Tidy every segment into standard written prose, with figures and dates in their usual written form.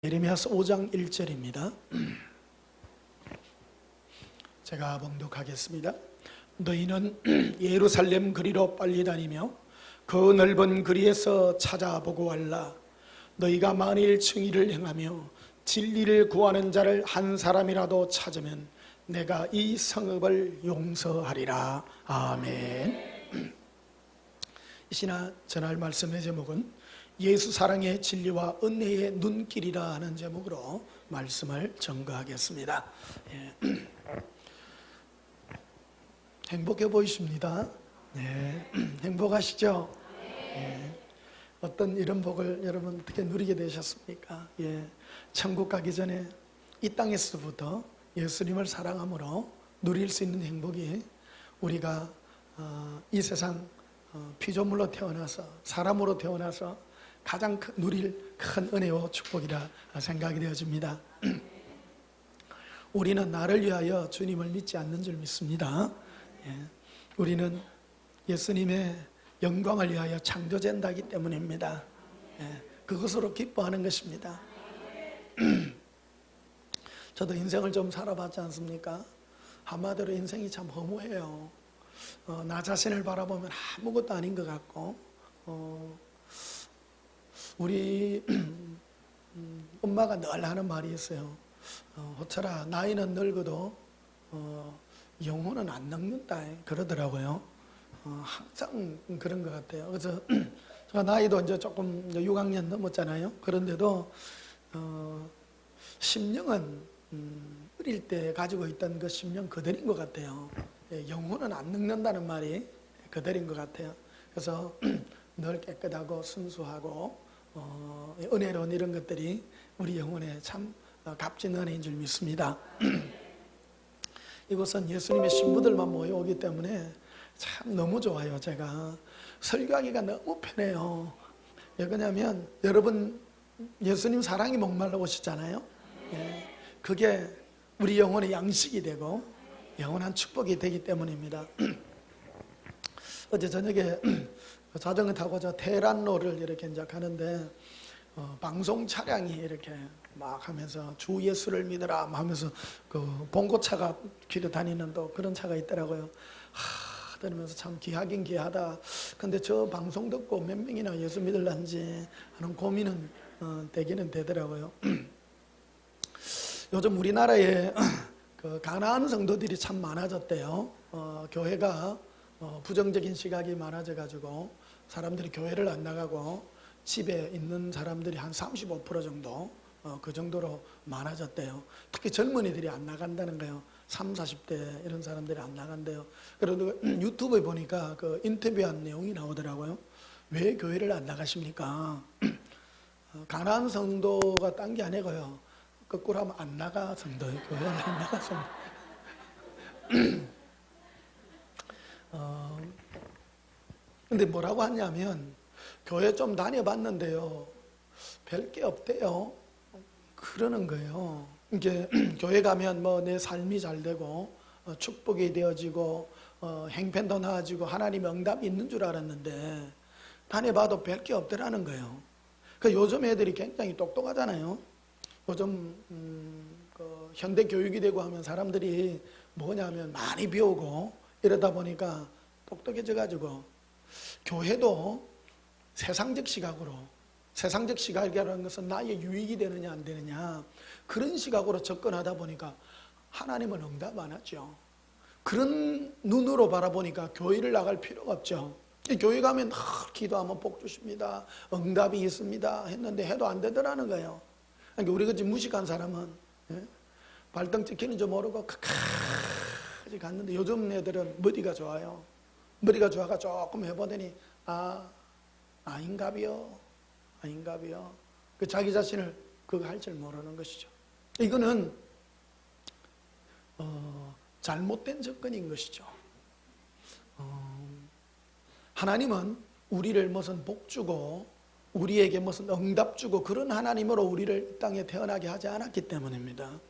예레미야서 5장 1절입니다. 제가 봉독하겠습니다. 너희는 예루살렘 거리로 빨리 다니며 그 넓은 거리에서 찾아보고 알라. 너희가 만일 정의를 행하며 진리를 구하는 자를 한 사람이라도 찾으면 내가 이 성읍을 용서하리라. 아멘. 이 시나 전할 말씀의 제목은 예수 사랑의 진리와 은혜의 눈길이라 하는 제목으로 말씀을 전가하겠습니다. 행복해 보이십니다. 행복하시죠? 어떤 이런 복을 여러분 어떻게 누리게 되셨습니까? 천국 가기 전에 이 땅에서부터 예수님을 사랑함으로 누릴 수 있는 행복이 우리가 이 세상 피조물로 태어나서 사람으로 태어나서 가장 누릴 큰 은혜와 축복이라 생각이 되어집니다. 우리는 나를 위하여 주님을 믿지 않는 줄 믿습니다. 우리는 예수님의 영광을 위하여 창조된다기 때문입니다. 그것으로 기뻐하는 것입니다. 저도 인생을 좀 살아봤지 않습니까? 한마디로 인생이 참 허무해요. 나 자신을 바라보면 아무것도 아닌 것 같고, 우리 엄마가 늘 하는 말이 있어요. 호철아, 나이는 늙어도 영혼은 안 늙는다 그러더라고요. 항상 그런 것 같아요. 그래서 제가 나이도 이제 조금 6학년 넘었잖아요. 그런데도 심령은 어릴 때 가지고 있던 그 심령 그대로인 것 같아요. 영혼은 안 늙는다는 말이 그대로인 것 같아요. 그래서 늘 깨끗하고 순수하고 은혜로운 이런 것들이 우리 영혼에 참 값진 은혜인 줄 믿습니다. 이곳은 예수님의 신부들만 모여오기 때문에 참 너무 좋아요. 제가 설교하기가 너무 편해요. 왜 그러냐면 여러분 예수님 사랑이 목말라 오시잖아요. 그게 우리 영혼의 양식이 되고 영원한 축복이 되기 때문입니다. 어제 저녁에 자전거 타고 저 테란로를 이렇게 이제 가는데 방송 차량이 이렇게 막 하면서 주 예수를 믿으라 하면서 그 봉고차가 길에 다니는 또 그런 차가 있더라고요. 들으면서 참 귀하긴 귀하다. 근데 저 방송 듣고 몇 명이나 예수 믿을란지 하는 고민은 되기는 되더라고요. 요즘 우리나라에 그 가난한 성도들이 참 많아졌대요. 교회가 부정적인 시각이 많아져 가지고 사람들이 교회를 안 나가고 집에 있는 사람들이 한 35% 정도 그 정도로 많아졌대요. 특히 젊은이들이 안 나간다는 거예요. 30, 40대 이런 사람들이 안 나간대요. 그래도 유튜브에 보니까 그 인터뷰한 내용이 나오더라고요. 왜 교회를 안 나가십니까? 가난한 성도가 딴 게 아니고요. 거꾸로 하면 안 나가 성도예요. 교회를 안 나가 성도. 근데 뭐라고 하냐면 교회 좀 다녀봤는데요, 별 게 없대요. 그러는 거예요. 이게 교회 가면 뭐 내 삶이 잘 되고 축복이 되어지고 행편도 나아지고 하나님 응답이 있는 줄 알았는데 다녀봐도 별 게 없더라는 거예요. 그 요즘 애들이 굉장히 똑똑하잖아요. 요즘 그 현대 교육이 되고 하면 사람들이 뭐냐면 많이 배우고 이러다 보니까 똑똑해져 가지고 교회도 세상적 시각으로, 세상적 시각이라는 것은 나의 유익이 되느냐 안 되느냐 그런 시각으로 접근하다 보니까 하나님은 응답 안 하죠. 그런 눈으로 바라보니까 교회를 나갈 필요가 없죠. 교회 가면 기도하면 복 주십니다, 응답이 있습니다 했는데 해도 안 되더라는 거예요. 그러니까 우리 같이 무식한 사람은 발등 찍히는 줄 모르고 끝까지 갔는데 요즘 애들은 머리가 좋아요. 머리가 좋아가 조금 해보더니 아닌가비요. 그 자기 자신을 그거 할 줄 모르는 것이죠. 이거는 잘못된 접근인 것이죠. 하나님은 우리를 무슨 복 주고 우리에게 무슨 응답 주고 그런 하나님으로 우리를 이 땅에 태어나게 하지 않았기 때문입니다.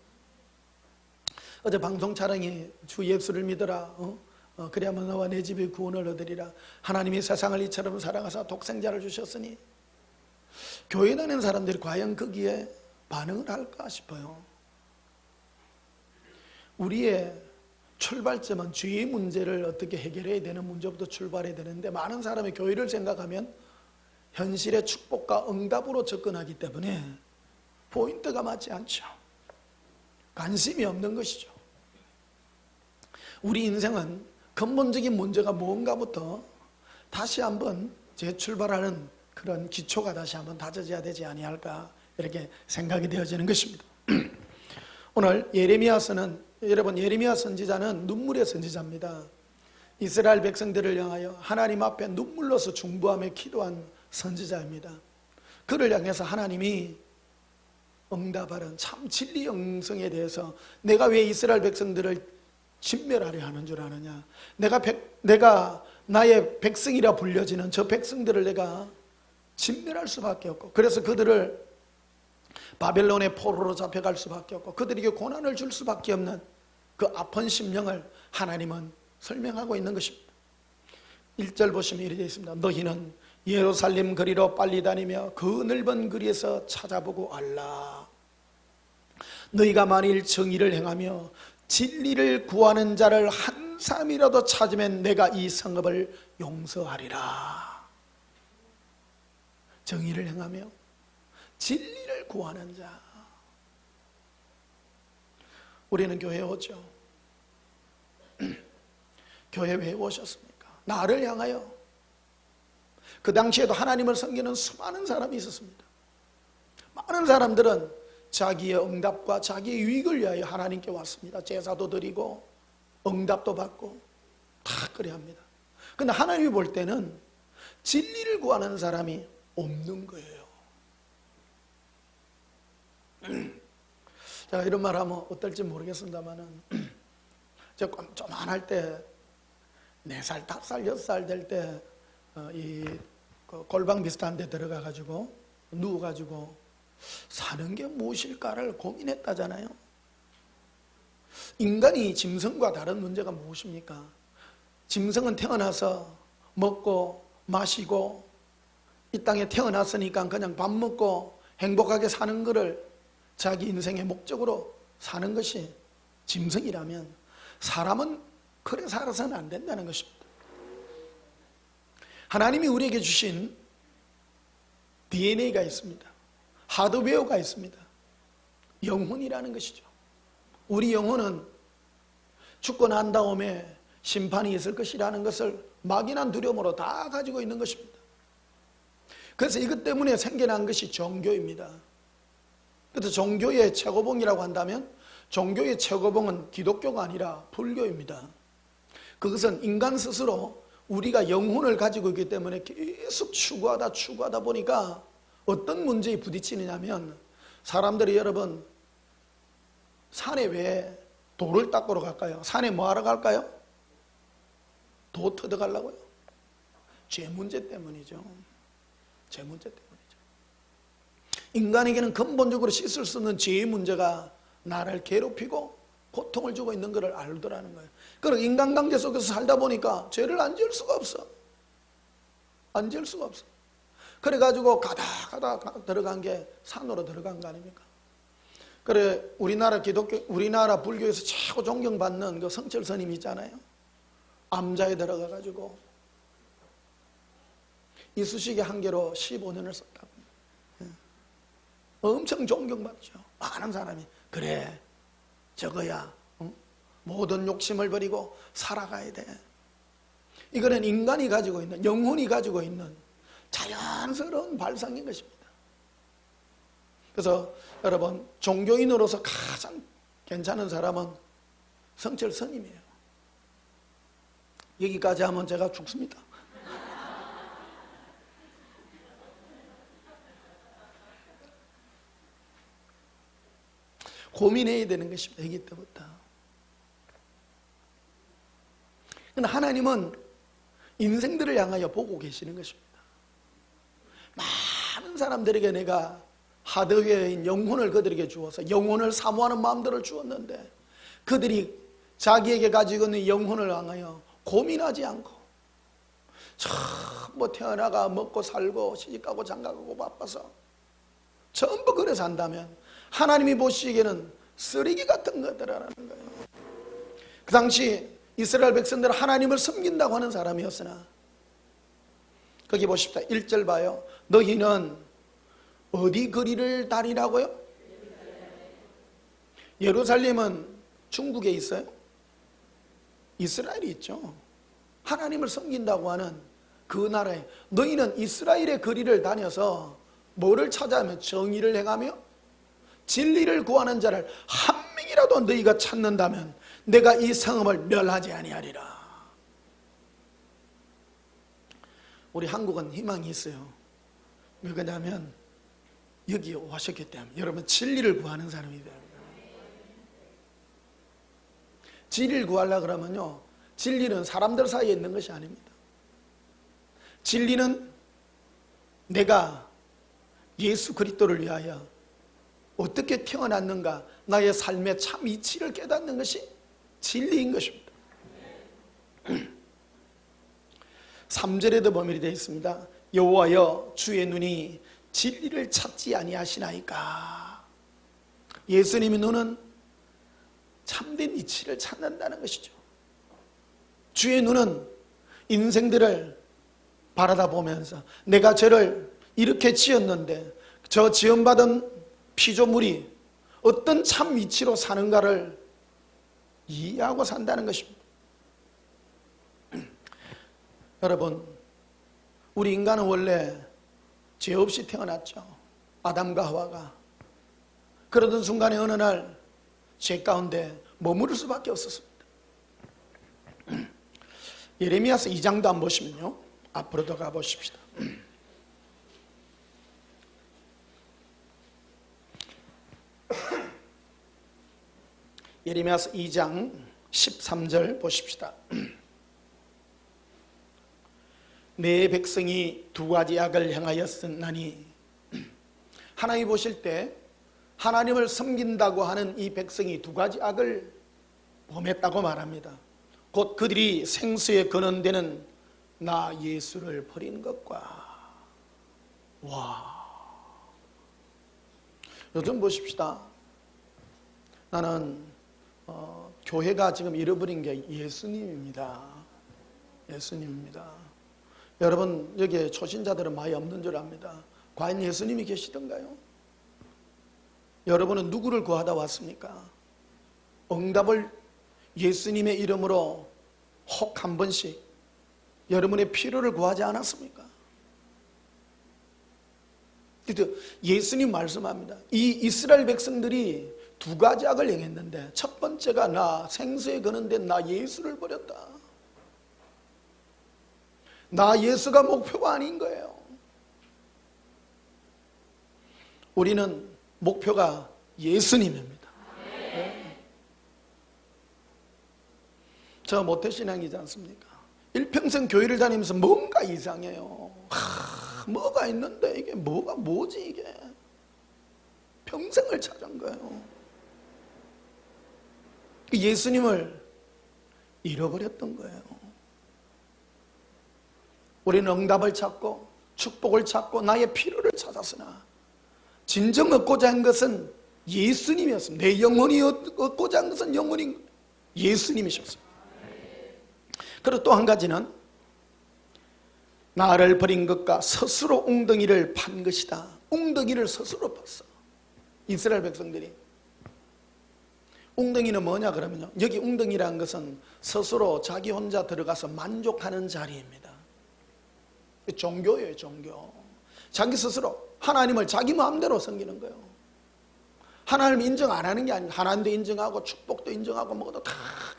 어제 방송 촬영이 주 예수를 믿어라, 그래야만 너와 내 집이 구원을 얻으리라. 하나님이 세상을 이처럼 사랑하사 독생자를 주셨으니 교회 다니는 사람들이 과연 거기에 반응을 할까 싶어요. 우리의 출발점은 죄의 문제를 어떻게 해결해야 되는 문제부터 출발해야 되는데, 많은 사람이 교회를 생각하면 현실의 축복과 응답으로 접근하기 때문에 포인트가 맞지 않죠. 관심이 없는 것이죠. 우리 인생은 근본적인 문제가 무언가부터 다시 한번 재출발하는 그런 기초가 다시 한번 다져져야 되지 아니할까, 이렇게 생각이 되어지는 것입니다. 오늘 예레미야서는, 여러분, 예레미야 선지자는 눈물의 선지자입니다. 이스라엘 백성들을 향하여 하나님 앞에 눈물로서 중부하며 기도한 선지자입니다. 그를 향해서 하나님이 응답하는 참 진리 영성에 대해서, 내가 왜 이스라엘 백성들을 진멸하려 하는 줄 아느냐, 내가 나의 백성이라 불려지는 저 백성들을 내가 진멸할 수밖에 없고, 그래서 그들을 바벨론의 포로로 잡혀갈 수밖에 없고 그들에게 고난을 줄 수밖에 없는 그 아픈 심령을 하나님은 설명하고 있는 것입니다. 1절 보시면 이렇게 되어 있습니다. 너희는 예루살렘 거리로 빨리 다니며 그 넓은 거리에서 찾아보고 알라. 너희가 만일 정의를 행하며 진리를 구하는 자를 한 사람이라도 찾으면 내가 이 성읍을 용서하리라. 정의를 행하며 진리를 구하는 자. 우리는 교회에 오죠. 교회에 왜 오셨습니까? 나를 향하여. 그 당시에도 하나님을 섬기는 수많은 사람이 있었습니다. 많은 사람들은 자기의 응답과 자기의 유익을 위하여 하나님께 왔습니다. 제사도 드리고 응답도 받고 다 그래야 합니다. 그런데 하나님이 볼 때는 진리를 구하는 사람이 없는 거예요. 제가 이런 말 하면 어떨지 모르겠습니다만은, 제가 좀 안 할 때, 4살, 5살, 6살 될 때, 골방 비슷한 데 들어가가지고, 누워가지고, 사는 게 무엇일까를 고민했다잖아요. 인간이 짐승과 다른 문제가 무엇입니까? 짐승은 태어나서 먹고 마시고, 이 땅에 태어났으니까 그냥 밥 먹고 행복하게 사는 것을 자기 인생의 목적으로 사는 것이 짐승이라면, 사람은 그래 살아서는 안 된다는 것입니다. 하나님이 우리에게 주신 DNA가 있습니다. 하드웨어가 있습니다. 영혼이라는 것이죠. 우리 영혼은 죽고 난 다음에 심판이 있을 것이라는 것을 막연한 두려움으로 다 가지고 있는 것입니다. 그래서 이것 때문에 생겨난 것이 종교입니다. 그래서 종교의 최고봉이라고 한다면, 종교의 최고봉은 기독교가 아니라 불교입니다. 그것은 인간 스스로 우리가 영혼을 가지고 있기 때문에 계속 추구하다 보니까 어떤 문제에 부딪히느냐면, 사람들이, 여러분, 산에 왜 돌을 닦으러 갈까요? 산에 뭐 하러 갈까요? 도 뜯어가려고요? 죄 문제 때문이죠. 죄 문제 때문이죠. 인간에게는 근본적으로 씻을 수 없는 죄의 문제가 나를 괴롭히고 고통을 주고 있는 것을 알더라는 거예요. 그리고 인간관계 속에서 살다 보니까 죄를 안 지을 수가 없어. 안 지을 수가 없어. 그래가지고 가다 들어간 게 산으로 들어간 거 아닙니까? 그래, 우리나라 불교에서 최고 존경받는 그 성철 스님 있잖아요. 암자에 들어가가지고 이쑤시개 한 개로 15년을 썼다고. 엄청 존경받죠. 많은 사람이 그래, 저거야, 모든 욕심을 버리고 살아가야 돼. 이거는 인간이 가지고 있는, 영혼이 가지고 있는 자연스러운 발상인 것입니다. 그래서 여러분, 종교인으로서 가장 괜찮은 사람은 성철 스님이에요. 여기까지 하면 제가 죽습니다. 고민해야 되는 것입니다. 여기 때부터. 근데 하나님은 인생들을 향하여 보고 계시는 것입니다. 많은 사람들에게 내가 하드웨어인 영혼을 그들에게 주어서 영혼을 사모하는 마음들을 주었는데, 그들이 자기에게 가지고 있는 영혼을 향하여 고민하지 않고 전부 태어나가 먹고 살고 시집가고 장가가고 바빠서 전부 그래 산다면, 하나님이 보시기에는 쓰레기 같은 것들이라는 거예요. 그 당시 이스라엘 백성들은 하나님을 섬긴다고 하는 사람이었으나, 거기 보십시다. 1절 봐요. 너희는 어디 거리를 다니라고요? 예루살렘은 중국에 있어요? 이스라엘이 있죠. 하나님을 섬긴다고 하는 그 나라에 너희는 이스라엘의 거리를 다녀서 뭐를 찾아하며 정의를 행하며 진리를 구하는 자를 한 명이라도 너희가 찾는다면 내가 이 성읍을 멸하지 아니하리라. 우리 한국은 희망이 있어요. 왜 그러냐면 여기 오셨기 때문에. 여러분, 진리를 구하는 사람이 돼요. 진리를 구하려고 그러면요, 진리는 사람들 사이에 있는 것이 아닙니다. 진리는 내가 예수 그리스도를 위하여 어떻게 태어났는가, 나의 삶의 참 이치를 깨닫는 것이 진리인 것입니다. 3절에도 범일이 되어 있습니다. 여호와여 주의 눈이 진리를 찾지 아니하시나이까. 예수님의 눈은 참된 이치를 찾는다는 것이죠. 주의 눈은 인생들을 바라다 보면서 내가 저를 이렇게 지었는데 저 지음받은 피조물이 어떤 참 이치로 사는가를 이해하고 산다는 것입니다. 여러분, 우리 인간은 원래 죄 없이 태어났죠. 아담과 하와가. 그러던 순간에 어느 날 죄 가운데 머무를 수밖에 없었습니다. 예레미야서 2장도 안 보시면요, 앞으로 더 가보십시다. 예레미야서 2장 13절 보십시다. 내 백성이 두 가지 악을 행하였으나니, 하나님이 보실 때 하나님을 섬긴다고 하는 이 백성이 두 가지 악을 범했다고 말합니다. 곧 그들이 생수에 거는데는 나 예수를 버린 것과. 와, 요즘 보십시다. 나는 교회가 지금 잃어버린 게 예수님입니다. 예수님입니다. 여러분, 여기에 초신자들은 많이 없는 줄 압니다. 과연 예수님이 계시던가요? 여러분은 누구를 구하다 왔습니까? 응답을 예수님의 이름으로 혹 한 번씩 여러분의 필요를 구하지 않았습니까? 예수님 말씀합니다. 이 이스라엘 백성들이 두 가지 악을 행했는데 첫 번째가 나 생수에 거는데 나 예수를 버렸다. 나 예수가 목표가 아닌 거예요. 우리는 목표가 예수님입니다. 저 모태신앙이지 않습니까? 일평생 교회를 다니면서 뭔가 이상해요. 뭐가 있는데 이게 뭐지 이게? 평생을 찾은 거예요. 예수님을 잃어버렸던 거예요. 우리는 응답을 찾고 축복을 찾고 나의 필요를 찾았으나 진정 얻고자 한 것은 예수님이었습니다. 내 영혼이 얻고자 한 것은 영혼인 예수님이셨습니다. 그리고 또 한 가지는 나를 버린 것과 스스로 웅덩이를 판 것이다. 웅덩이를 스스로 팠어. 이스라엘 백성들이. 웅덩이는 뭐냐 그러면요, 여기 웅덩이라는 것은 스스로 자기 혼자 들어가서 만족하는 자리입니다. 종교예요, 종교. 자기 스스로 하나님을 자기 마음대로 섬기는 거예요. 하나님을 인정 안 하는 게 아니에요. 하나님도 인정하고 축복도 인정하고 뭐도 다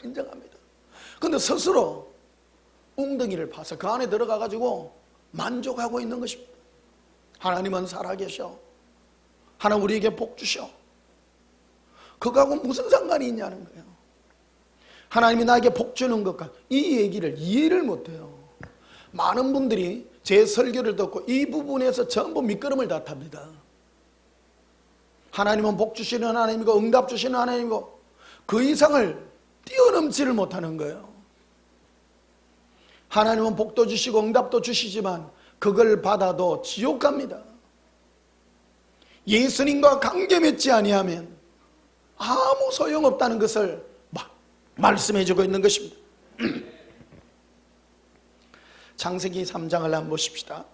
인정합니다. 그런데 스스로 웅덩이를 파서 그 안에 들어가 가지고 만족하고 있는 것입니다. 하나님은 살아계셔. 하나님 우리에게 복 주셔. 그거하고 무슨 상관이 있냐는 거예요. 하나님이 나에게 복 주는 것과 이 얘기를 이해를 못해요. 많은 분들이 제 설교를 듣고 이 부분에서 전부 밑거름을 다 탑니다. 하나님은 복 주시는 하나님이고 응답 주시는 하나님이고 그 이상을 뛰어넘지를 못하는 거예요. 하나님은 복도 주시고 응답도 주시지만 그걸 받아도 지옥 갑니다. 예수님과 관계 맺지 아니하면 아무 소용없다는 것을 말씀해 주고 있는 것입니다. 창세기 3장을 한번 보십시다.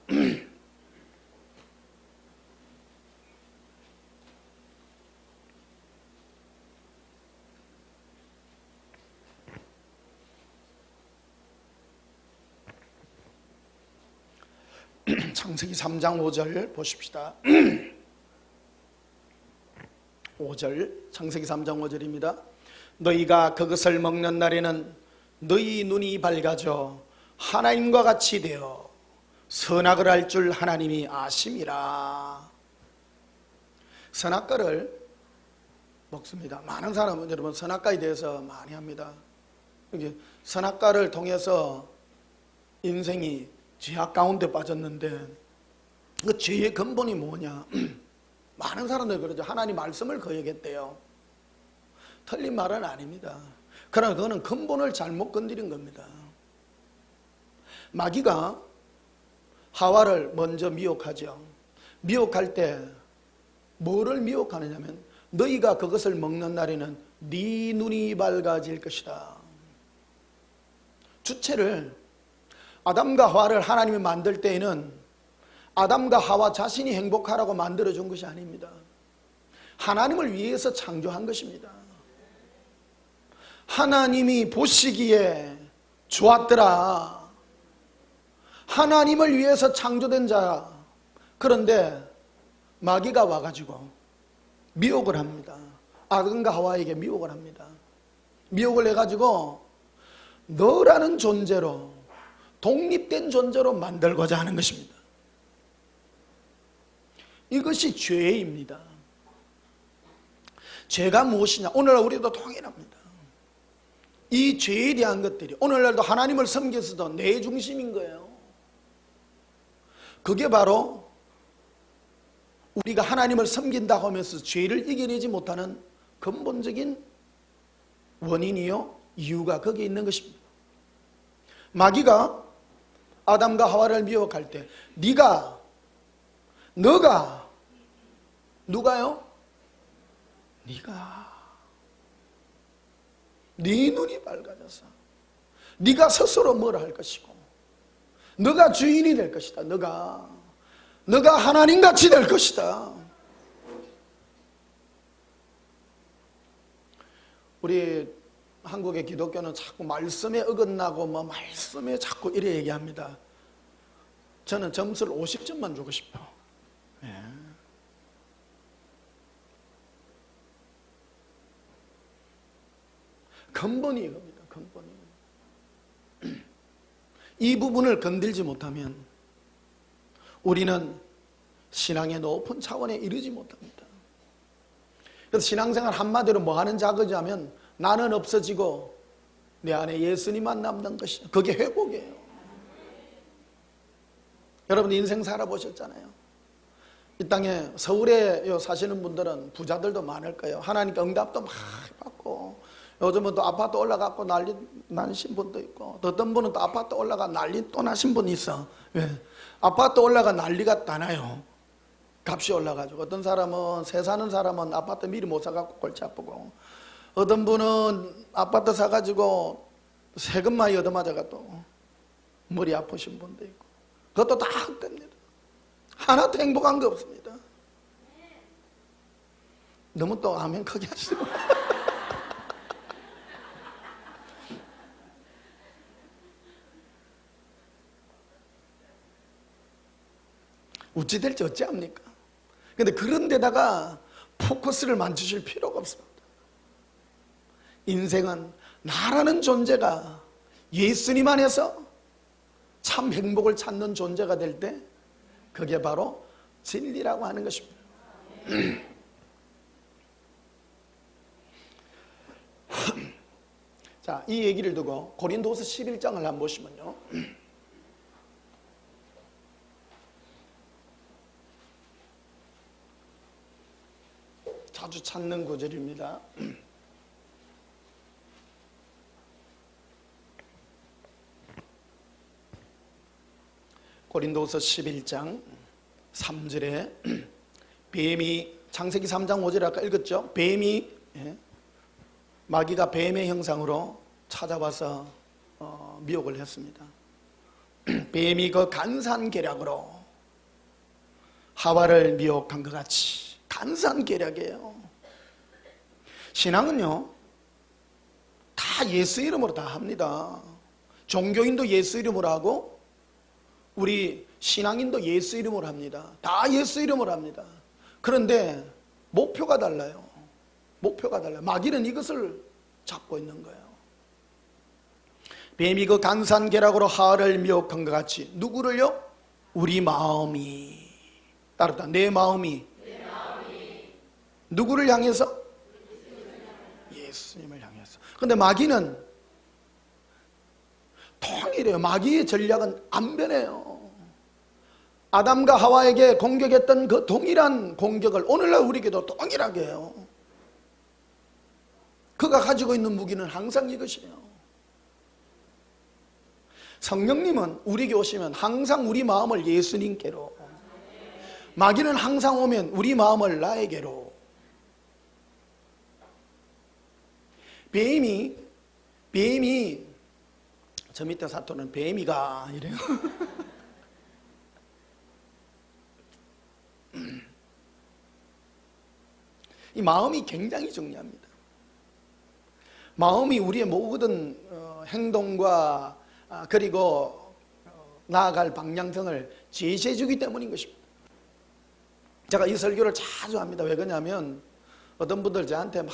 창세기 3장 5절 보십시다. 5절, 창세기 3장 5절입니다. 너희가 그것을 먹는 날에는 너희 눈이 밝아져 하나님과 같이 되어 선악을 알 줄 하나님이 아심이라. 선악과를 먹습니다. 많은 사람은 여러분 선악과에 대해서 많이 합니다. 선악과를 통해서 인생이 죄악 가운데 빠졌는데 그 죄의 근본이 뭐냐? 많은 사람들이 그러죠. 하나님 말씀을 거역했대요. 틀린 말은 아닙니다. 그러나 그거는 근본을 잘못 건드린 겁니다. 마귀가 하와를 먼저 미혹하죠. 미혹할 때 뭐를 미혹하느냐면 너희가 그것을 먹는 날에는 네 눈이 밝아질 것이다. 주체를 아담과 하와를 하나님이 만들 때에는 아담과 하와 자신이 행복하라고 만들어준 것이 아닙니다. 하나님을 위해서 창조한 것입니다. 하나님이 보시기에 좋았더라. 하나님을 위해서 창조된 자. 그런데 마귀가 와가지고 미혹을 합니다. 아담과 하와에게 미혹을 합니다. 미혹을 해가지고 너라는 존재로, 독립된 존재로 만들고자 하는 것입니다. 이것이 죄입니다. 죄가 무엇이냐? 오늘날 우리도 동일합니다. 이 죄에 대한 것들이 오늘날도 하나님을 섬겨서도 내 중심인 거예요. 그게 바로 우리가 하나님을 섬긴다고 하면서 죄를 이겨내지 못하는 근본적인 원인이요, 이유가 거기에 있는 것입니다. 마귀가 아담과 하와를 미혹할 때 너가 누가요? 네가 네 눈이 밝아져서 네가 스스로 뭘 할 것이고 너가 주인이 될 것이다. 너가 하나님같이 될 것이다. 우리 한국의 기독교는 자꾸 말씀에 어긋나고 말씀에 자꾸 이래 얘기합니다. 저는 점수를 50점만 주고 싶어. 예. 근본이 이겁니다. 근본이. 이 부분을 건들지 못하면 우리는 신앙의 높은 차원에 이르지 못합니다. 그래서 신앙생활 한마디로 뭐 하는 자거냐면 나는 없어지고 내 안에 예수님만 남는 것이죠. 그게 회복이에요. 여러분 인생 살아보셨잖아요. 이 땅에 서울에 사시는 분들은 부자들도 많을 거예요. 하나님께 응답도 막 받고 요즘은 또 아파트 올라가고 난리 나신 분도 있고 또 어떤 분은 또 아파트 올라가 난리 또 나신 분이 있어. 왜? 아파트 올라가 난리가 다 나요. 값이 올라가지고 어떤 사람은 새 사는 사람은 아파트 미리 못 사갖고 골치 아프고 어떤 분은 아파트 사가지고 세금 많이 얻어맞아가 또 머리 아프신 분도 있고 그것도 다 헛됩니다. 하나도 행복한 게 없습니다. 너무 또 아멘 크게 하시고 어찌 될지 어찌합니까? 근데 그런 데다가 포커스를 맞추실 필요가 없습니다. 인생은 나라는 존재가 예수님 안에서 참 행복을 찾는 존재가 될 때 그게 바로 진리라고 하는 것입니다. 자, 이 얘기를 두고 고린도후서 11장을 한번 보시면요. 자주 찾는 구절입니다. 고린도후서 11장 3절에 뱀이 창세기 3장 5절에 아까 읽었죠? 뱀이 마귀가 뱀의 형상으로 찾아와서 미혹을 했습니다. 뱀이 그 간사한 계략으로 하와를 미혹한 것 같이 간사한 계략이에요. 신앙은요 다 예수 이름으로 다 합니다. 종교인도 예수 이름으로 하고 우리 신앙인도 예수 이름으로 합니다. 다 예수 이름으로 합니다. 그런데 목표가 달라요. 목표가 달라요. 마귀는 이것을 잡고 있는 거예요. 뱀이 그 간사한 계략으로 하와를 미혹한 것 같이 누구를요? 우리 마음이 따르다. 내 마음이 누구를 향해서? 예수님을 향해서. 그런데 마귀는 통일해요. 마귀의 전략은 안 변해요. 아담과 하와에게 공격했던 그 동일한 공격을 오늘날 우리에게도 동일하게 해요. 그가 가지고 있는 무기는 항상 이것이에요. 성령님은 우리에게 오시면 항상 우리 마음을 예수님께로, 마귀는 항상 오면 우리 마음을 나에게로. 뱀이 저 밑에 사토는 뱀이가 이래요. 이 마음이 굉장히 중요합니다. 마음이 우리의 모든 행동과 그리고 나아갈 방향성을 제시해 주기 때문인 것입니다. 제가 이 설교를 자주 합니다. 왜 그러냐면 어떤 분들 저한테 막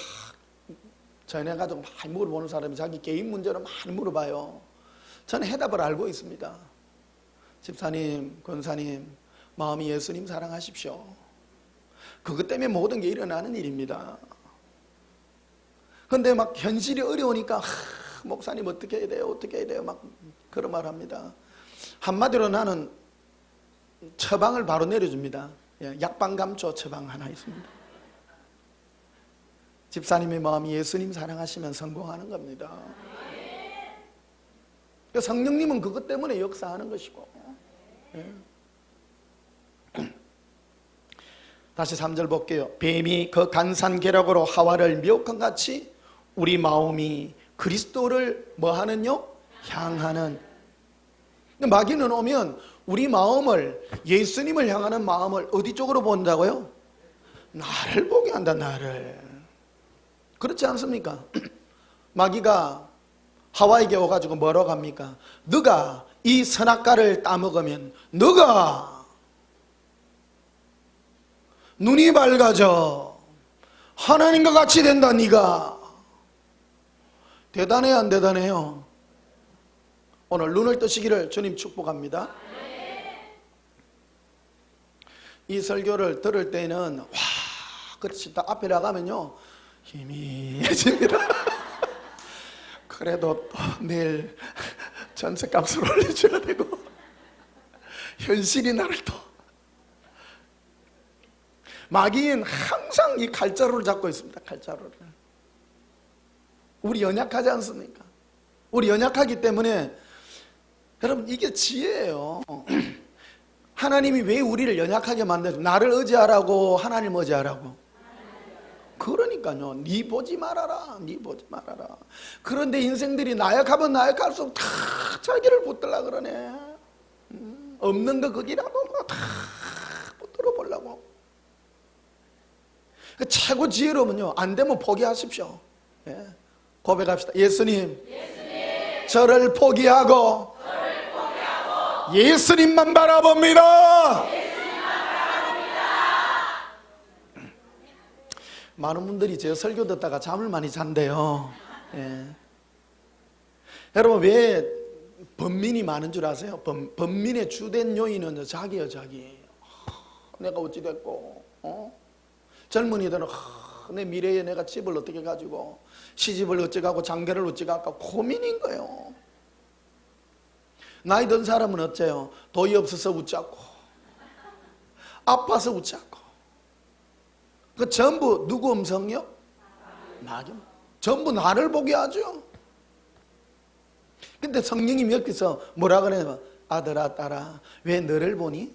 전해가지고 많이 물어보는 사람이 자기 개인 문제를 많이 물어봐요. 저는 해답을 알고 있습니다. 집사님, 권사님, 마음이 예수님 사랑하십시오. 그것 때문에 모든 게 일어나는 일입니다. 그런데 막 현실이 어려우니까 목사님 어떻게 해야 돼요? 어떻게 해야 돼요? 막 그런 말 합니다. 한마디로 나는 처방을 바로 내려줍니다. 약방감초 처방 하나 있습니다. 집사님의 마음이 예수님 사랑하시면 성공하는 겁니다. 성령님은 그것 때문에 역사하는 것이고. 다시 3절 볼게요. 뱀이 그 간사한 계략으로 하와를 미혹한 같이 우리 마음이 그리스도를 뭐하는요? 향하는. 마귀는 오면 우리 마음을, 예수님을 향하는 마음을 어디 쪽으로 본다고요? 나를 보게 한다. 나를. 그렇지 않습니까? 마귀가 하와에게 와가지고 뭐라고 합니까? 너가 이 선악과를 따먹으면 너가 눈이 밝아져 하나님과 같이 된다. 네가 대단해요? 안 대단해요? 오늘 눈을 뜨시기를 주님 축복합니다. 이 설교를 들을 때는 와 그렇지 딱 앞에 나가면요 희미해집니다. 그래도 또 내일 전세값을 올려줘야 되고 현실이 나를 또. 마귀는 항상 이 칼자루를 잡고 있습니다. 칼자루를. 우리 연약하지 않습니까? 우리 연약하기 때문에 여러분 이게 지혜예요. 하나님이 왜 우리를 연약하게 만들죠? 나를 의지하라고 하나님 의지하라고? 그러니까요. 네 보지 말아라. 네 보지 말아라. 그런데 인생들이 나약하면 나약할수록 다 자기를 붙들라 그러네. 없는 거 거기라도 다 붙들어 보려고. 최고 지혜로운요 안 되면 포기하십시오. 고백합시다. 예수님, 저를 포기하고 예수님만 바라봅니다. 많은 분들이 제 설교 듣다가 잠을 많이 잔대요. 여러분 왜 범민이 많은 줄 아세요? 범민의 주된 요인은 자기예요. 자기. 내가 어찌 됐고 젊은이들은 내 미래에 내가 집을 어떻게 가지고 시집을 어찌 가고 장가를 어찌 갈까 고민인 거예요. 나이 든 사람은 어째요? 돈이 없어서 웃자고 아파서 웃자고. 그 전부 누구 음성이요? 마귀. 전부 나를 보게 하죠. 근데 성령님 여기서 뭐라 그래요? 아들아 딸아 왜 너를 보니?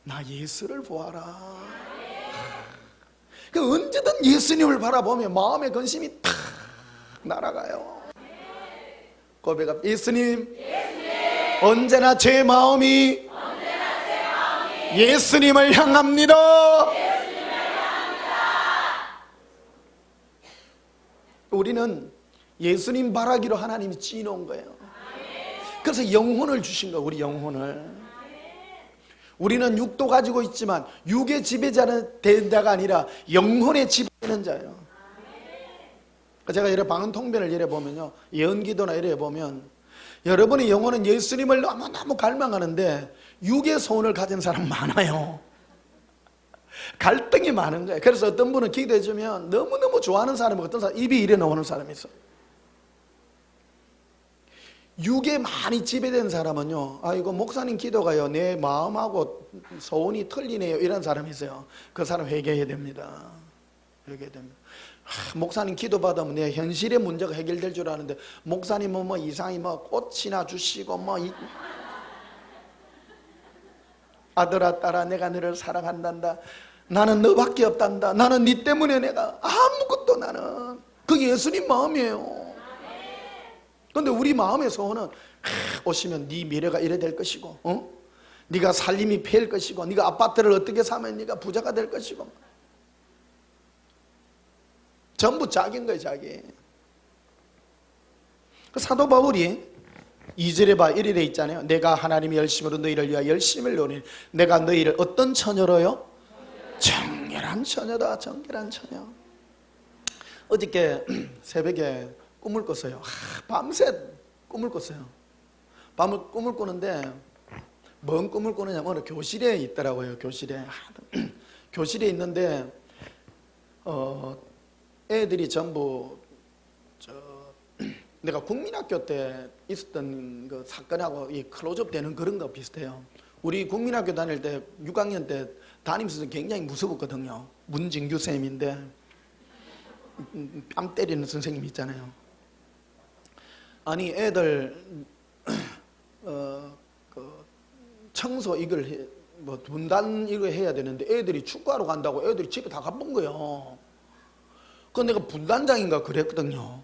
나 예수를 보아라. 그 언제든 예수님을 바라보면 마음의 근심이 탁 날아가요. 고백합니다. 예수님, 언제나 제 마음이 예수님을 향합니다. 우리는 예수님 바라기로 하나님이 지어놓은 거예요. 그래서 영혼을 주신 거예요. 우리 영혼을. 우리는 육도 가지고 있지만 육의 지배자는 된 자가 아니라 영혼의 지배하는 자예요. 제가 이래 방언통변을 이래 보면요, 예언기도나 이래 보면 여러분의 영혼은 예수님을 너무너무 갈망하는데 육의 소원을 가진 사람 많아요. 갈등이 많은 거예요. 그래서 어떤 분은 기도해 주면 너무너무 좋아하는 사람이, 어떤 사람 입이 이래 나오는 사람이 있어요. 육에 많이 지배된 사람은요, 아 이거 목사님 기도가요 내 마음하고 소원이 틀리네요, 이런 사람이 있어요. 그 사람 회개해야 됩니다. 회개해야 됩니다. 목사님 기도 받으면 내 현실의 문제가 해결될 줄 아는데 목사님은 뭐 이상히 뭐 꽃이나 주시고 뭐 아들아 딸아 내가 너를 사랑한단다, 나는 너밖에 없단다, 나는 네 때문에 내가 아무것도, 나는 그게 예수님 마음이에요. 그런데 우리 마음의 소원은 오시면 네 미래가 이래 될 것이고, 네가 살림이 패일 것이고, 네가 아파트를 어떻게 사면 네가 부자가 될 것이고, 전부 자기인 거예요. 자기. 그 사도 바울이 2절에 봐 이래 돼 있잖아요. 내가 하나님의 열심으로 너희를 위하여 열심을 노리니 내가 너희를 어떤 처녀로요? 정결한 처녀다. 정결한 처녀. 어저께 새벽에 꿈을 꿨어요. 밤새 꿈을 꿨어요. 밤을 꿈을 꾸는데 뭔 꿈을 꾸느냐면 어느 교실에 있더라고요. 교실에 교실에 있는데 애들이 전부 내가 국민학교 때 있었던 그 사건하고 이 클로즈업 되는 그런 거 비슷해요. 우리 국민학교 다닐 때 6학년 때 담임선생님 굉장히 무서웠거든요. 문진규 쌤인데 뺨 때리는 선생님 있잖아요. 아니 애들 그 청소 이걸 뭐 분단 이거 해야 되는데 애들이 축구하러 간다고 애들이 집에 다 가본 거예요. 그 내가 분단장인가 그랬거든요.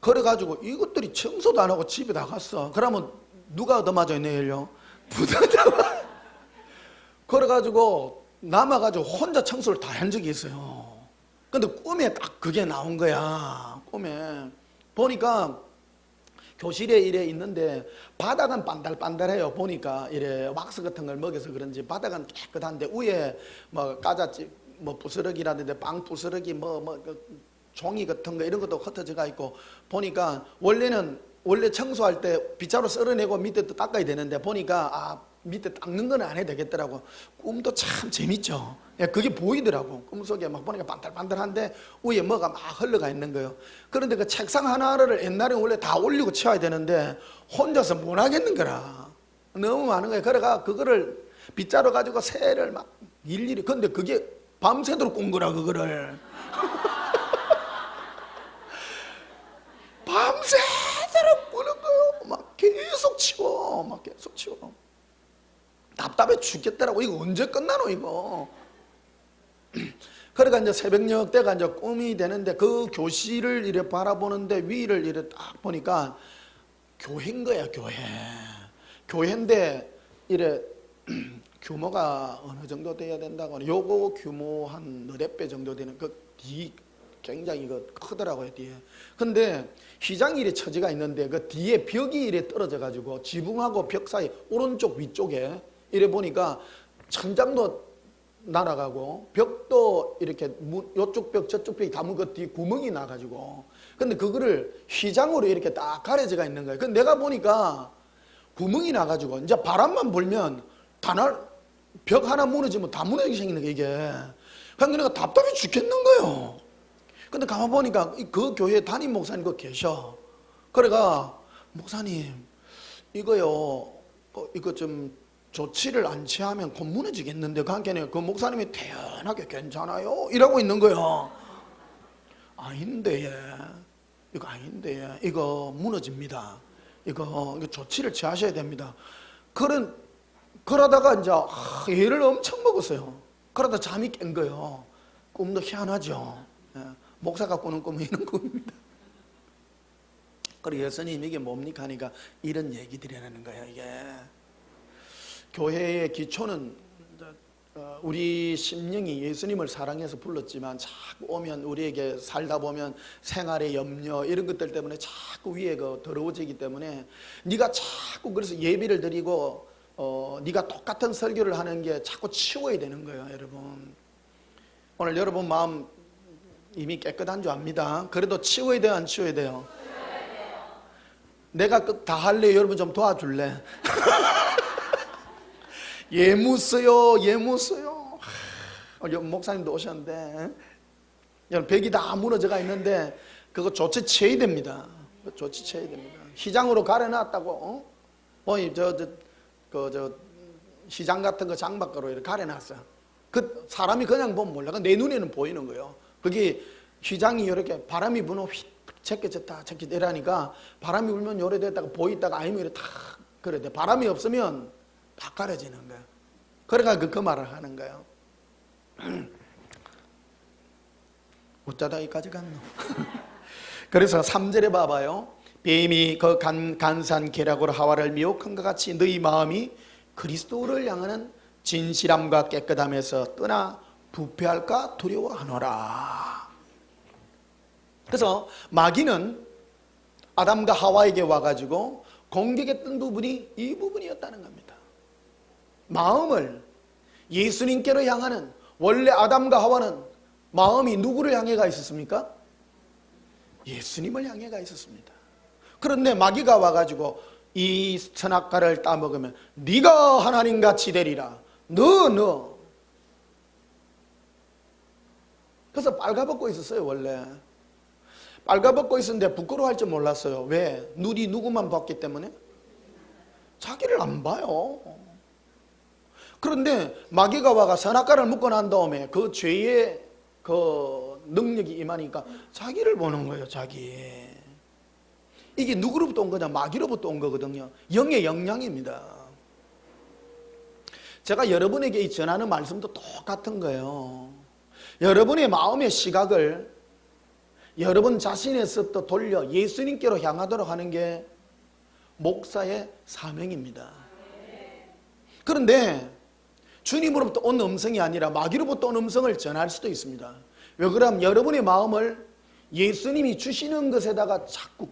그래가지고 이것들이 청소도 안 하고 집에 다 갔어. 그러면 누가 얻어맞아요 내일요? 분단장. 그래가지고 남아가지고 혼자 청소를 다 한 적이 있어요. 근데 꿈에 딱 그게 나온 거야. 꿈에 보니까 교실에 이래 있는데 바닥은 반달반달해요. 보니까 이래 왁스 같은 걸 먹여서 그런지 바닥은 깨끗한데 위에 뭐 까자집 뭐 부스러기라든지 빵 부스러기 그 종이 같은 거 이런 것도 흩어져가 있고, 보니까 원래 청소할 때 빗자루 썰어내고 밑에 또 닦아야 되는데 보니까 밑에 닦는 건 안 해도 되겠더라고. 꿈도 참 재밌죠. 그게 보이더라고. 꿈속에 막 보니까 반달반달한데 위에 뭐가 막 흘러가 있는 거예요. 그런데 그 책상 하나를 옛날에 원래 다 올리고 치워야 되는데 혼자서 못 하겠는 거라. 너무 많은 거예요. 그래가 그거를 빗자루 가지고 새를 막 일일이, 근데 그게 밤새도록 꾼 거라 그거를. 밤새도록 꾸는 거예요. 막 계속 치워. 막 계속 치워. 답답해 죽겠더라고. 이거 언제 끝나노 이거. 그러니까 이제 새벽녘 때가 이제 꿈이 되는데 그 교실을 이래 바라보는데 위를 이래 딱 보니까 교회인 거야. 교회인데 이래 규모가 어느 정도 돼야 된다고, 요거 규모 한 너댓 배 정도 되는 그 뒤 굉장히 크더라고요 뒤에. 근데 휘장이 이래 처지가 있는데 그 뒤에 벽이 이래 떨어져 가지고 지붕하고 벽 사이 오른쪽 위쪽에 이래 보니까 천장도 날아가고 벽도 이렇게 요쪽 벽 저쪽 벽이 가문 그 뒤에 구멍이 나가지고, 근데 그거를 휘장으로 이렇게 딱 가려져가 있는 거예요. 근데 내가 보니까 구멍이 나가지고 이제 바람만 불면 벽 하나 무너지면 다 무너지게 생기는 거예요 이게. 그러니까 내가 답답해 죽겠는 거예요. 근데 가만 보니까 그 교회 담임 목사님 그 계셔. 그래가 목사님 이거요 이거 좀 조치를 안 취하면 곧 무너지겠는데, 그 목사님이 태연하게 괜찮아요 이러고 있는 거예요. 아닌데 이거 아닌데 이거 무너집니다. 이거 조치를 취하셔야 됩니다. 그러다가 이제 얘를 엄청 먹었어요. 그러다 잠이 깬 거예요. 꿈도 희한하죠. 예, 목사가 꾸는 꿈은 이런 꿈입니다. 그리고 예수님 이게 뭡니까 하니까 이런 얘기들이라는 거예요. 이게 교회의 기초는 우리 심령이 예수님을 사랑해서 불렀지만 자꾸 오면 우리에게 살다 보면 생활의 염려 이런 것들 때문에 자꾸 위에 더러워지기 때문에 네가 자꾸 그래서 예비를 드리고 네가 똑같은 설교를 하는 게 자꾸 치워야 되는 거예요. 여러분 오늘 여러분 마음 이미 깨끗한 줄 압니다. 그래도 치워야 돼요? 안 치워야 돼요? 내가 다 할래. 여러분 좀 도와줄래? 예무서요. 목사님도 오셨는데 벽이 다 무너져가 있는데 그거 조치쳐야 됩니다. 조치쳐야 됩니다. 시장으로 가려놨다고 시장 같은 거 장밖으로 이렇게 가려놨어. 그 사람이 그냥 보면 몰라. 내 눈에는 보이는 거예요. 그게 시장이 이렇게 바람이 부는 휙 제껴졌다 이러니까 바람이 불면 요래 됐다가 보이다가 아니면 이렇게 탁 그래 돼. 바람이 없으면 다 가려지는 거야. 그래가 그 말을 하는 거예요. 어쩌다 여기까지 갔노? 그래서 3절에 봐봐요. 뱀이 그 간사한 계략으로 하와를 미혹한 것 같이 너희 마음이 그리스도를 향하는 진실함과 깨끗함에서 떠나 부패할까 두려워하노라. 그래서 마귀는 아담과 하와에게 와가지고 공격했던 부분이 이 부분이었다는 겁니다. 마음을 예수님께로 향하는, 원래 아담과 하와는 마음이 누구를 향해 가 있었습니까? 예수님을 향해 가 있었습니다. 그런데 마귀가 와가지고 이 선악과를 따먹으면 네가 하나님같이 되리라. 너 그래서 빨가벗고 있었어요. 원래 빨가벗고 있었는데 부끄러워할 줄 몰랐어요. 왜? 눈이 누구만 봤기 때문에? 자기를 안 봐요. 그런데 마귀가 와가 선악과를 묶고 난 다음에 그 죄의 그 능력이 임하니까 자기를 보는 거예요. 자기. 이게 누구로부터 온 거냐? 마귀로부터 온 거거든요. 영의 영향입니다. 제가 여러분에게 전하는 말씀도 똑같은 거예요. 여러분의 마음의 시각을 여러분 자신에서부터 돌려 예수님께로 향하도록 하는 게 목사의 사명입니다. 그런데 주님으로부터 온 음성이 아니라 마귀로부터 온 음성을 전할 수도 있습니다. 왜 그러면 여러분의 마음을 예수님이 주시는 것에다가 자꾸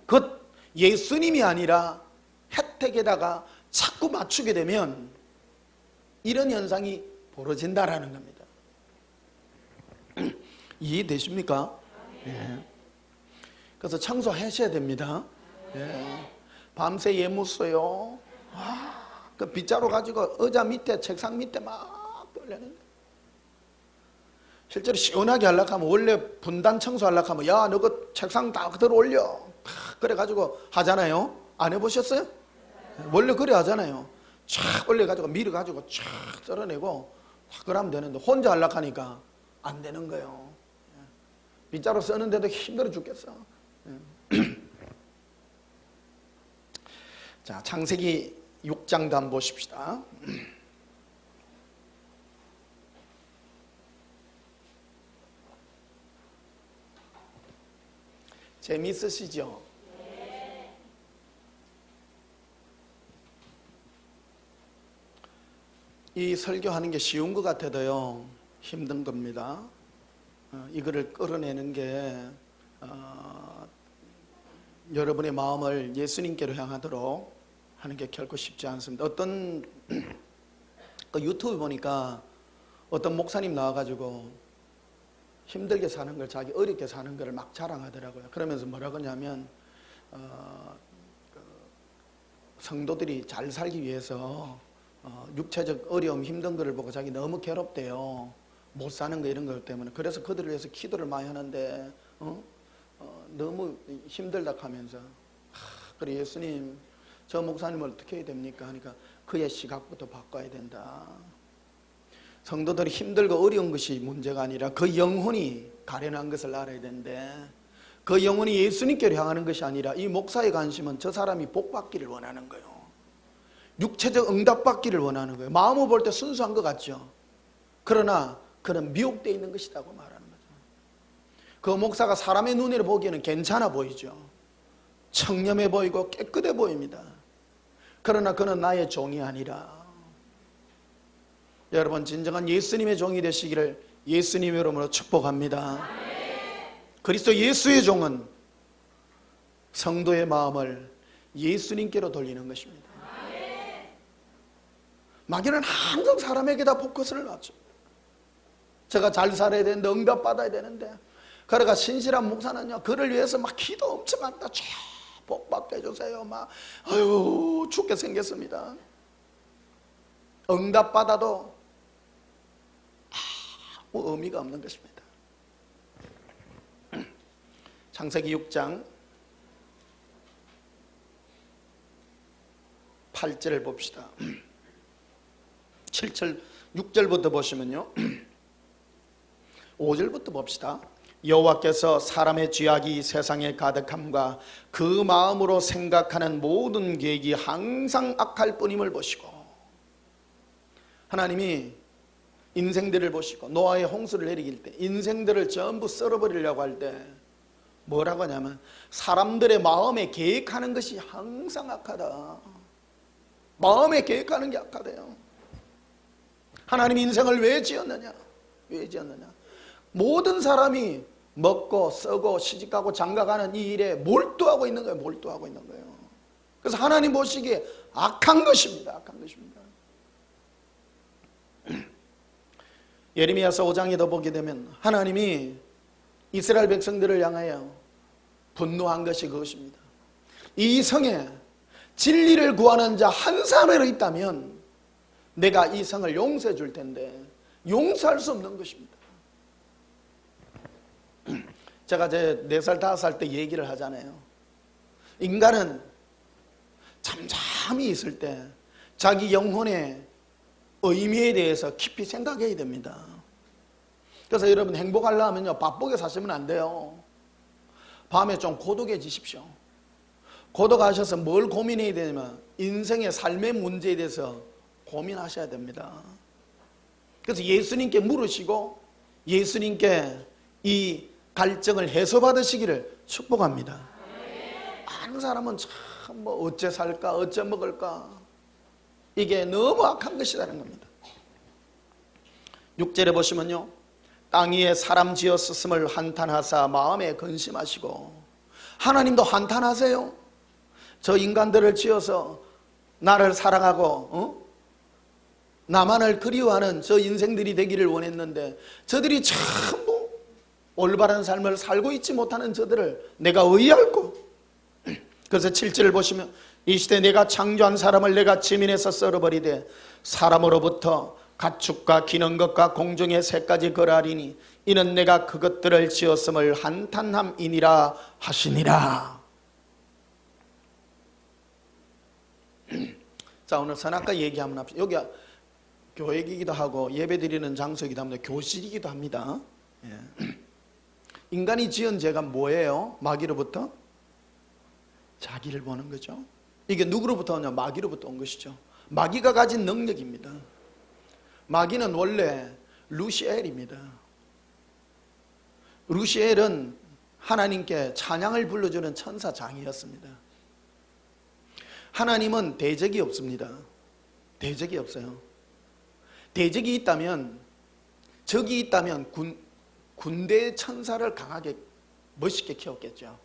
예수님이 아니라 혜택에다가 자꾸 맞추게 되면 이런 현상이 벌어진다라는 겁니다. 이해되십니까? 예. 그래서 청소하셔야 됩니다. 예. 밤새 예무써요. 그 빗자루 가지고 의자 밑에 책상 밑에 막 돌리는데 실제로 시원하게 하려고 하면 원래 분단 청소하려고 하면 야 너 그 책상 다 들어 올려 그래가지고 하잖아요. 안 해보셨어요? 원래 그래 하잖아요. 촥 올려가지고 밀어가지고 촥 썰어내고 그러면 되는데 혼자 하려고 하니까 안 되는 거예요. 빗자루 쓰는데도 힘들어 죽겠어. 자, 창세기 6장도 한번 보십시다. 재미있으시죠? 이 설교하는 게 쉬운 것 같아도요 힘든 겁니다. 이거를 끌어내는 게 여러분의 마음을 예수님께로 향하도록 하는 게 결코 쉽지 않습니다. 어떤 그 유튜브 보니까 어떤 목사님 나와가지고 힘들게 사는 걸 자기 어렵게 사는 걸 막 자랑하더라고요. 그러면서 뭐라고 하냐면 성도들이 잘 살기 위해서 육체적 어려움 힘든 거를 보고 자기 너무 괴롭대요. 못 사는 거 이런 것 때문에. 그래서 그들을 위해서 기도를 많이 하는데 너무 힘들다 하면서 그래 예수님 저 목사님을 어떻게 해야 됩니까? 하니까 그의 시각부터 바꿔야 된다. 성도들이 힘들고 어려운 것이 문제가 아니라 그 영혼이 가련한 것을 알아야 되는데 그 영혼이 예수님께로 향하는 것이 아니라 이 목사의 관심은 저 사람이 복 받기를 원하는 거예요. 육체적 응답 받기를 원하는 거예요. 마음을 볼 때 순수한 것 같죠. 그러나 그는 미혹되어 있는 것이라고 말하는 거죠. 그 목사가 사람의 눈에 보기에는 괜찮아 보이죠. 청렴해 보이고 깨끗해 보입니다. 그러나 그는 나의 종이 아니라. 여러분, 진정한 예수님의 종이 되시기를 예수님의 이름으로 축복합니다. 그리스도 예수의 종은 성도의 마음을 예수님께로 돌리는 것입니다. 마귀는 항상 사람에게다 포커스를 맞춥니다. 제가 잘 살아야 되는데, 응답받아야 되는데, 그러니까 신실한 목사는요, 그를 위해서 막 기도 엄청 합니다. 복 받게 해주세요. 막 아유 죽게 생겼습니다. 응답받아도 아무 의미가 없는 것입니다. 창세기 6장 8절을 봅시다. 7절 6절부터 보시면요, 5절부터 봅시다. 여호와께서 사람의 죄악이 세상에 가득함과 그 마음으로 생각하는 모든 계획이 항상 악할 뿐임을 보시고, 하나님이 인생들을 보시고 노아의 홍수를 내리길 때 인생들을 전부 썰어버리려고 할 때 뭐라고 하냐면, 사람들의 마음에 계획하는 것이 항상 악하다. 마음에 계획하는 게 악하대요. 하나님이 인생을 왜 지었느냐? 왜 지었느냐? 모든 사람이 먹고 쓰고 시집가고 장가가는 이 일에 몰두하고 있는 거예요. 몰두하고 있는 거예요. 그래서 하나님 보시기에 악한 것입니다. 악한 것입니다. 예레미야서 5장에도 보게 되면 하나님이 이스라엘 백성들을 향하여 분노한 것이 그것입니다. 이 성에 진리를 구하는 자 한 사람이라도 있다면 내가 이 성을 용서해 줄 텐데 용서할 수 없는 것입니다. 제가 제 4살 5살 때 얘기를 하잖아요. 인간은 잠잠히 있을 때 자기 영혼의 의미에 대해서 깊이 생각해야 됩니다. 그래서 여러분, 행복하려면요, 바쁘게 사시면 안 돼요. 밤에 좀 고독해지십시오. 고독하셔서 뭘 고민해야 되냐면 인생의 삶의 문제에 대해서 고민하셔야 됩니다. 그래서 예수님께 물으시고 예수님께 이 갈증을 해소받으시기를 축복합니다. 많은 사람은 참 뭐 어째 살까 어째 먹을까, 이게 너무 악한 것이라는 겁니다. 6절에 보시면요, 땅 위에 사람 지었음을 한탄하사 마음에 근심하시고. 하나님도 한탄하세요. 저 인간들을 지어서 나를 사랑하고 나만을 그리워하는 저 인생들이 되기를 원했는데 저들이 전부 올바른 삶을 살고 있지 못하는 저들을 내가 의할고. 그래서 7절을 보시면, 이 시대 내가 창조한 사람을 내가 지민해서 썰어버리되 사람으로부터 가축과 기는 것과 공중의 새까지 거라리니 이는 내가 그것들을 지었음을 한탄함이니라 하시니라. 자, 오늘 선악과 얘기 한번 합시다. 여기가 교회이기도 하고 예배드리는 장소이기도 합니다. 교실이기도 합니다. 인간이 지은 죄가 뭐예요? 마귀로부터 자기를 보는 거죠. 이게 누구로부터 오냐? 마귀로부터 온 것이죠. 마귀가 가진 능력입니다. 마귀는 원래 루시엘입니다. 루시엘은 하나님께 찬양을 불러주는 천사장이었습니다. 하나님은 대적이 없습니다. 대적이 없어요. 대적이 있다면, 적이 있다면 군대 천사를 강하게 멋있게 키웠겠죠.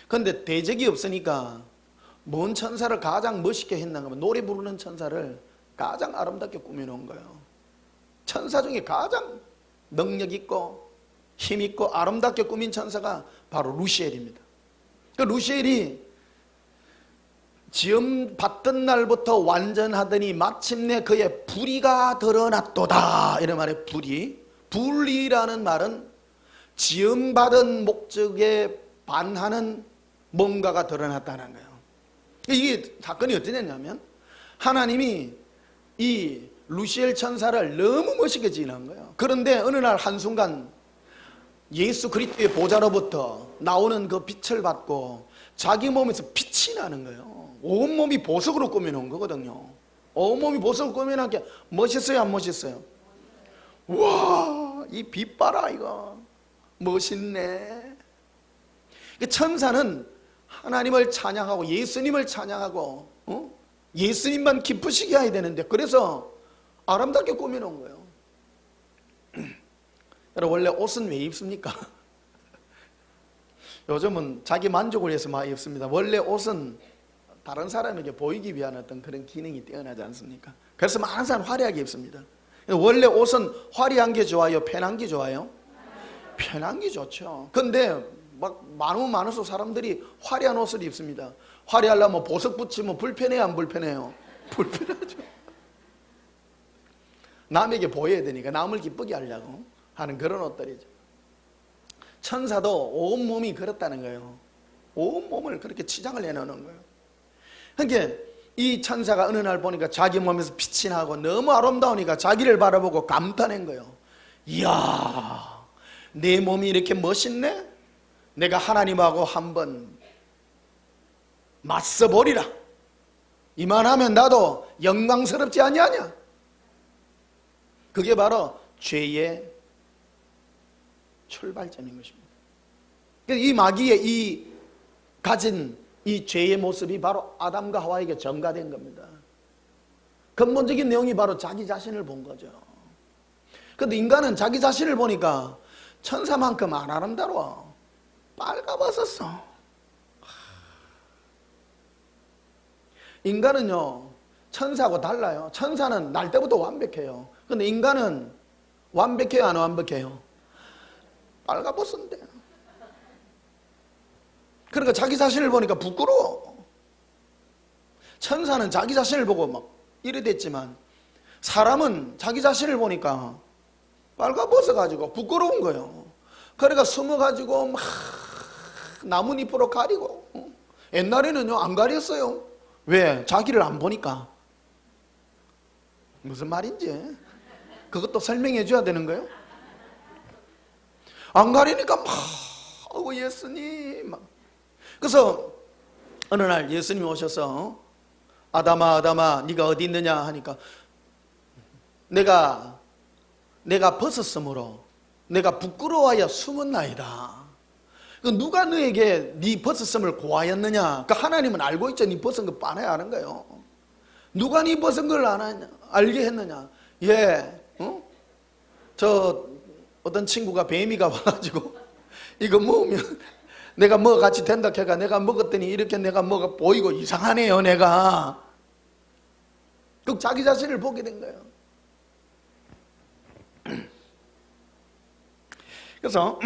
그런데 대적이 없으니까 뭔 천사를 가장 멋있게 했는가 하면 노래 부르는 천사를 가장 아름답게 꾸며놓은 거예요. 천사 중에 가장 능력 있고 힘 있고 아름답게 꾸민 천사가 바로 루시엘입니다. 그 루시엘이 지음 받던 날부터 완전하더니 마침내 그의 불의가 드러났도다. 이런 말에 불의라는 말은 지음 받은 목적에 반하는 뭔가가 드러났다는 거예요. 이게 사건이 어떠냐면, 하나님이 이 루시엘 천사를 너무 멋있게 지은 거예요. 그런데 어느 날 한순간 예수 그리스도의 보좌로부터 나오는 그 빛을 받고 자기 몸에서 빛이 나는 거예요. 온몸이 보석으로 꾸며놓은 거거든요. 온몸이 보석으로 꾸며놓은 게 멋있어요, 안 멋있어요? 와, 이 빛 봐라 이거. 멋있네. 천사는 하나님을 찬양하고 예수님을 찬양하고 예수님만 기쁘시게 해야 되는데, 그래서 아름답게 꾸며놓은 거예요. 여러분, 원래 옷은 왜 입습니까? 요즘은 자기 만족을 위해서 많이 입습니다. 원래 옷은 다른 사람에게 보이기 위한 어떤 그런 기능이 뛰어나지 않습니까? 그래서 많은 사람 화려하게 입습니다. 원래 옷은 화려한 게 좋아요? 편한 게 좋아요? 편한 게 좋죠. 근데 막 많으면 많을수록 사람들이 화려한 옷을 입습니다. 화려하려면 보석 붙이면 불편해요, 안 불편해요? 불편하죠. 남에게 보여야 되니까, 남을 기쁘게 하려고 하는 그런 옷들이죠. 천사도 온몸이 그렇다는 거예요. 온몸을 그렇게 치장을 해놓는 거예요. 그러니까 이 천사가 어느 날 보니까 자기 몸에서 빛이 나고 너무 아름다우니까 자기를 바라보고 감탄한 거예요. 이야, 내 몸이 이렇게 멋있네? 내가 하나님하고 한번 맞서보리라. 이만하면 나도 영광스럽지 아니하냐? 그게 바로 죄의 출발점인 것입니다. 이 마귀의 이 가진 이 죄의 모습이 바로 아담과 하와에게 전가된 겁니다. 근본적인 내용이 바로 자기 자신을 본 거죠. 그런데 인간은 자기 자신을 보니까 천사만큼 안 아름다워. 빨가벗었어. 인간은요, 천사하고 달라요. 천사는 날 때부터 완벽해요. 그런데 인간은 완벽해요, 안 완벽해요? 빨가벗은데. 그러니까 자기 자신을 보니까 부끄러워. 천사는 자기 자신을 보고 막 이래 됐지만, 사람은 자기 자신을 보니까 빨가벗어가지고 부끄러운 거예요. 그러니까 숨어가지고 막 나뭇잎으로 가리고. 옛날에는요, 안 가렸어요. 왜? 자기를 안 보니까. 무슨 말인지 그것도 설명해 줘야 되는 거예요? 안 가리니까 막 예수님 막. 그래서 어느 날 예수님이 오셔서 아담아 아담아 네가 어디 있느냐 하니까 내가 벗었으므로 내가 부끄러워하여 숨었나이다. 누가 너에게 네 벗었음을 고하였느냐? 그러니까 하나님은 알고 있죠. 네 벗은 거 빤히 아는 거예요. 누가 네 벗은 걸 알게 했느냐? 저 어떤 친구가 뱀이가 와가지고 이거 먹으면 내가 뭐 같이 된다 해가 내가 먹었더니 이렇게 내가 뭐가 보이고 이상하네요 내가. 그 자기 자신을 보게 된 거예요. 그래서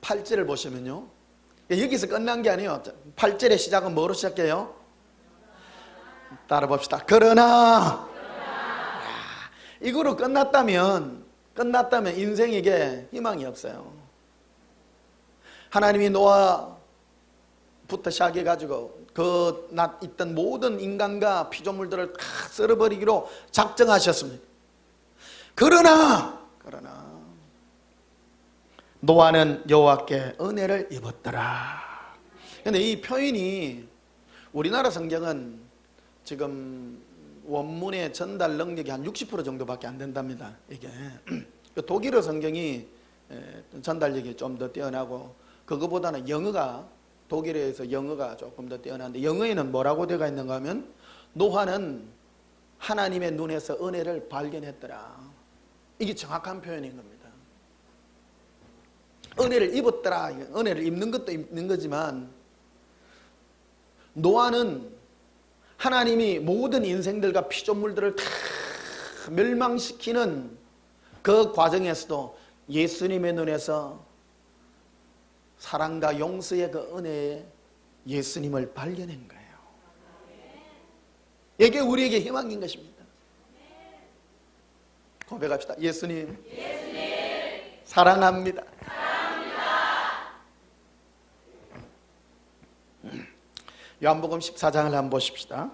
8절을 보시면요, 여기서 끝난 게 아니에요. 8절의 시작은 뭐로 시작해요? 따라 봅시다. 그러나 이거로 끝났다면 인생에게 희망이 없어요. 하나님이 노아부터 시작해가지고 그 있던 모든 인간과 피조물들을 다 썰어버리기로 작정하셨습니다. 그러나 노아는 여호와께 은혜를 입었더라. 근데 이 표현이 우리나라 성경은 지금 원문의 전달 능력이 한 60% 정도밖에 안 된답니다. 이게 독일어 성경이 전달력이 좀 더 뛰어나고, 그거보다는 영어가, 독일어에서 영어가 조금 더 뛰어난데, 영어에는 뭐라고 되어 있는가 하면 노아는 하나님의 눈에서 은혜를 발견했더라. 이게 정확한 표현인 겁니다. 은혜를 입었더라. 은혜를 입는 것도 입는 거지만, 노아는 하나님이 모든 인생들과 피조물들을 다 멸망시키는 그 과정에서도 예수님의 눈에서 사랑과 용서의 그 은혜에 예수님을 발견한 거예요. 이게 우리에게 희망인 것입니다. 고백합시다. 예수님, 사랑합니다. 요한복음 14장을 한번 보십시다.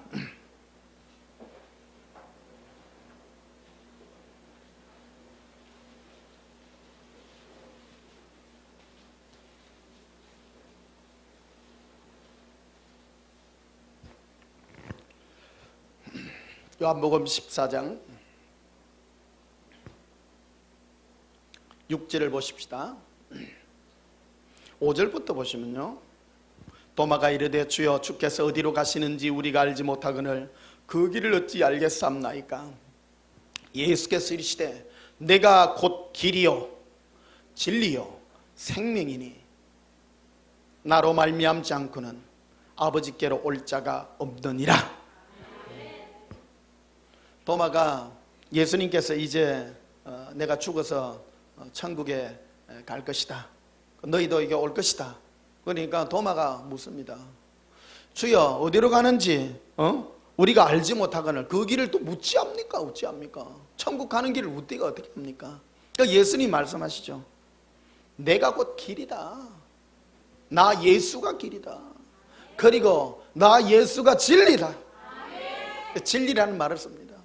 요한복음 14장 6절을 보십시다. 5절부터 보시면요, 도마가 이르되 주여 주께서 어디로 가시는지 우리가 알지 못하거늘 그 길을 어찌 알겠사옵나이까. 예수께서 이르시되 내가 곧 길이요 진리요 생명이니 나로 말미암지 않고는 아버지께로 올 자가 없느니라. 도마가 예수님께서 이제 내가 죽어서 천국에 갈 것이다, 너희도 이게 올 것이다. 그러니까 도마가 묻습니다. 주여 어디로 가는지 우리가 알지 못하거늘 그 길을 또 묻지 합니까? 어찌 합니까? 천국 가는 길을 묻기가 어떻게 합니까? 그러니까 예수님 말씀하시죠. 내가 곧 길이다. 나 예수가 길이다. 그리고 나 예수가 진리다. 진리라는 말을 씁니다.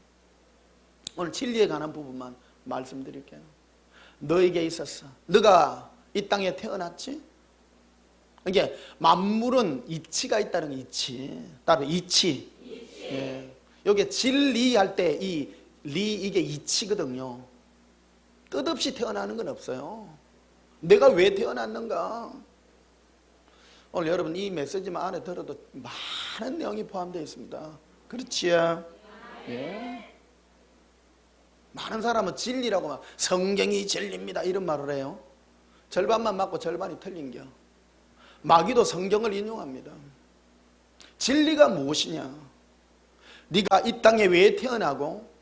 오늘 진리에 관한 부분만 말씀드릴게요. 너에게 있었어. 너가 이 땅에 태어났지? 이게 만물은 이치가 있다는 게 이치. 따로 이치. 예. 여기 진리할 때 이 리 이게 이치거든요. 뜻없이 태어나는 건 없어요. 내가 왜 태어났는가? 오늘 여러분 이 메시지만 안에 들어도 많은 내용이 포함되어 있습니다. 그렇지요? 예. 많은 사람은 진리라고 막 성경이 진리입니다 이런 말을 해요. 절반만 맞고 절반이 틀린겨. 마귀도 성경을 인용합니다. 진리가 무엇이냐? 네가 이 땅에 왜 태어나고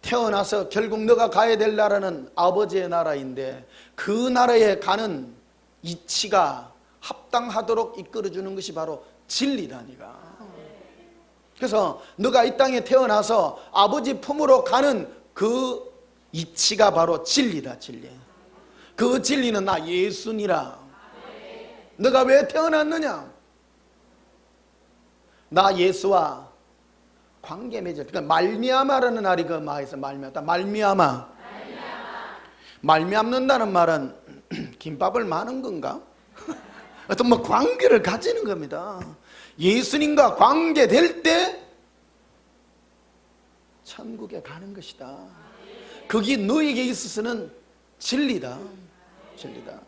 태어나서 결국 너가 가야 될 나라는 아버지의 나라인데 그 나라에 가는 이치가 합당하도록 이끌어주는 것이 바로 진리다. 네가 그래서 너가 이 땅에 태어나서 아버지 품으로 가는 그 이치가 바로 진리다. 진리. 그 진리는 나 예수니라. 너가 왜 태어났느냐? 나 예수와 관계 맺을. 그러니까 말미암아라는 말이 그 마에서 말미암아. 말미암는다는 말은 김밥을 마는 건가? 어떤 뭐 관계를 가지는 겁니다. 예수님과 관계될 때 천국에 가는 것이다. 그게 너에게 있어서는 진리다. 진리다.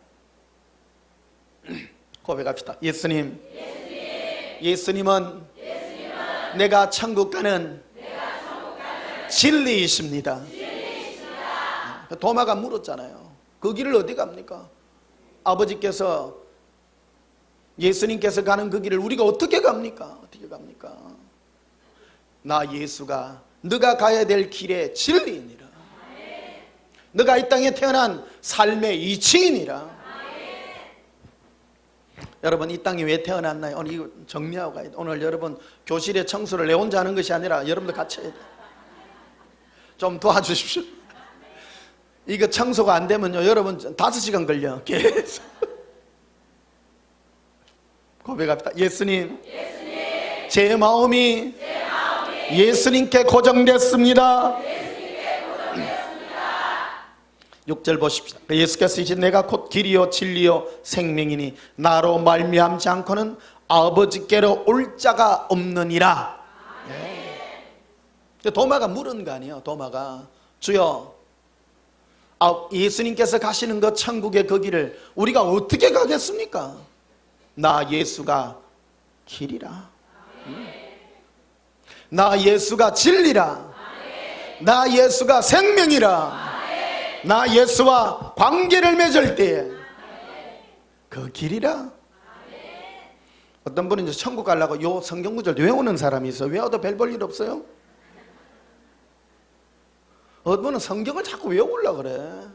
고백합시다. 예수님은 내가 천국 가는 진리이십니다. 도마가 물었잖아요. 그 길을 어디 갑니까? 아버지께서 예수님께서 가는 그 길을 우리가 어떻게 갑니까? 어떻게 갑니까? 나 예수가 너가 가야 될 길의 진리이니라. 너가 이 땅에 태어난 삶의 이치이니라. 여러분 이 땅에 왜 태어났나요? 오늘 이거 정리하고 가야 돼. 오늘 여러분 교실에 청소를 내 혼자 하는 것이 아니라 여러분도 같이 해야 돼. 좀 도와주십시오. 이거 청소가 안 되면요 여러분 5시간 걸려. 계속 고백합시다. 예수님, 제 마음이 예수님께 고정됐습니다. 6절 보십시다. 예수께서 이제 내가 곧 길이요 진리요 생명이니 나로 말미암지 않고는 아버지께로 올 자가 없느니라. 도마가 물은 거 아니에요. 도마가 주여 예수님께서 가시는 그 천국의 그 길을 우리가 어떻게 가겠습니까? 나 예수가 길이라. 나 예수가 진리라. 나 예수가 생명이라. 나 예수와 관계를 맺을 때에 그 길이라. 어떤 분은 이제 천국 가려고 요 성경 구절 외우는 사람이 있어. 외워도 별 볼 일 없어요. 어떤 분은 성경을 자꾸 외우려고 그래.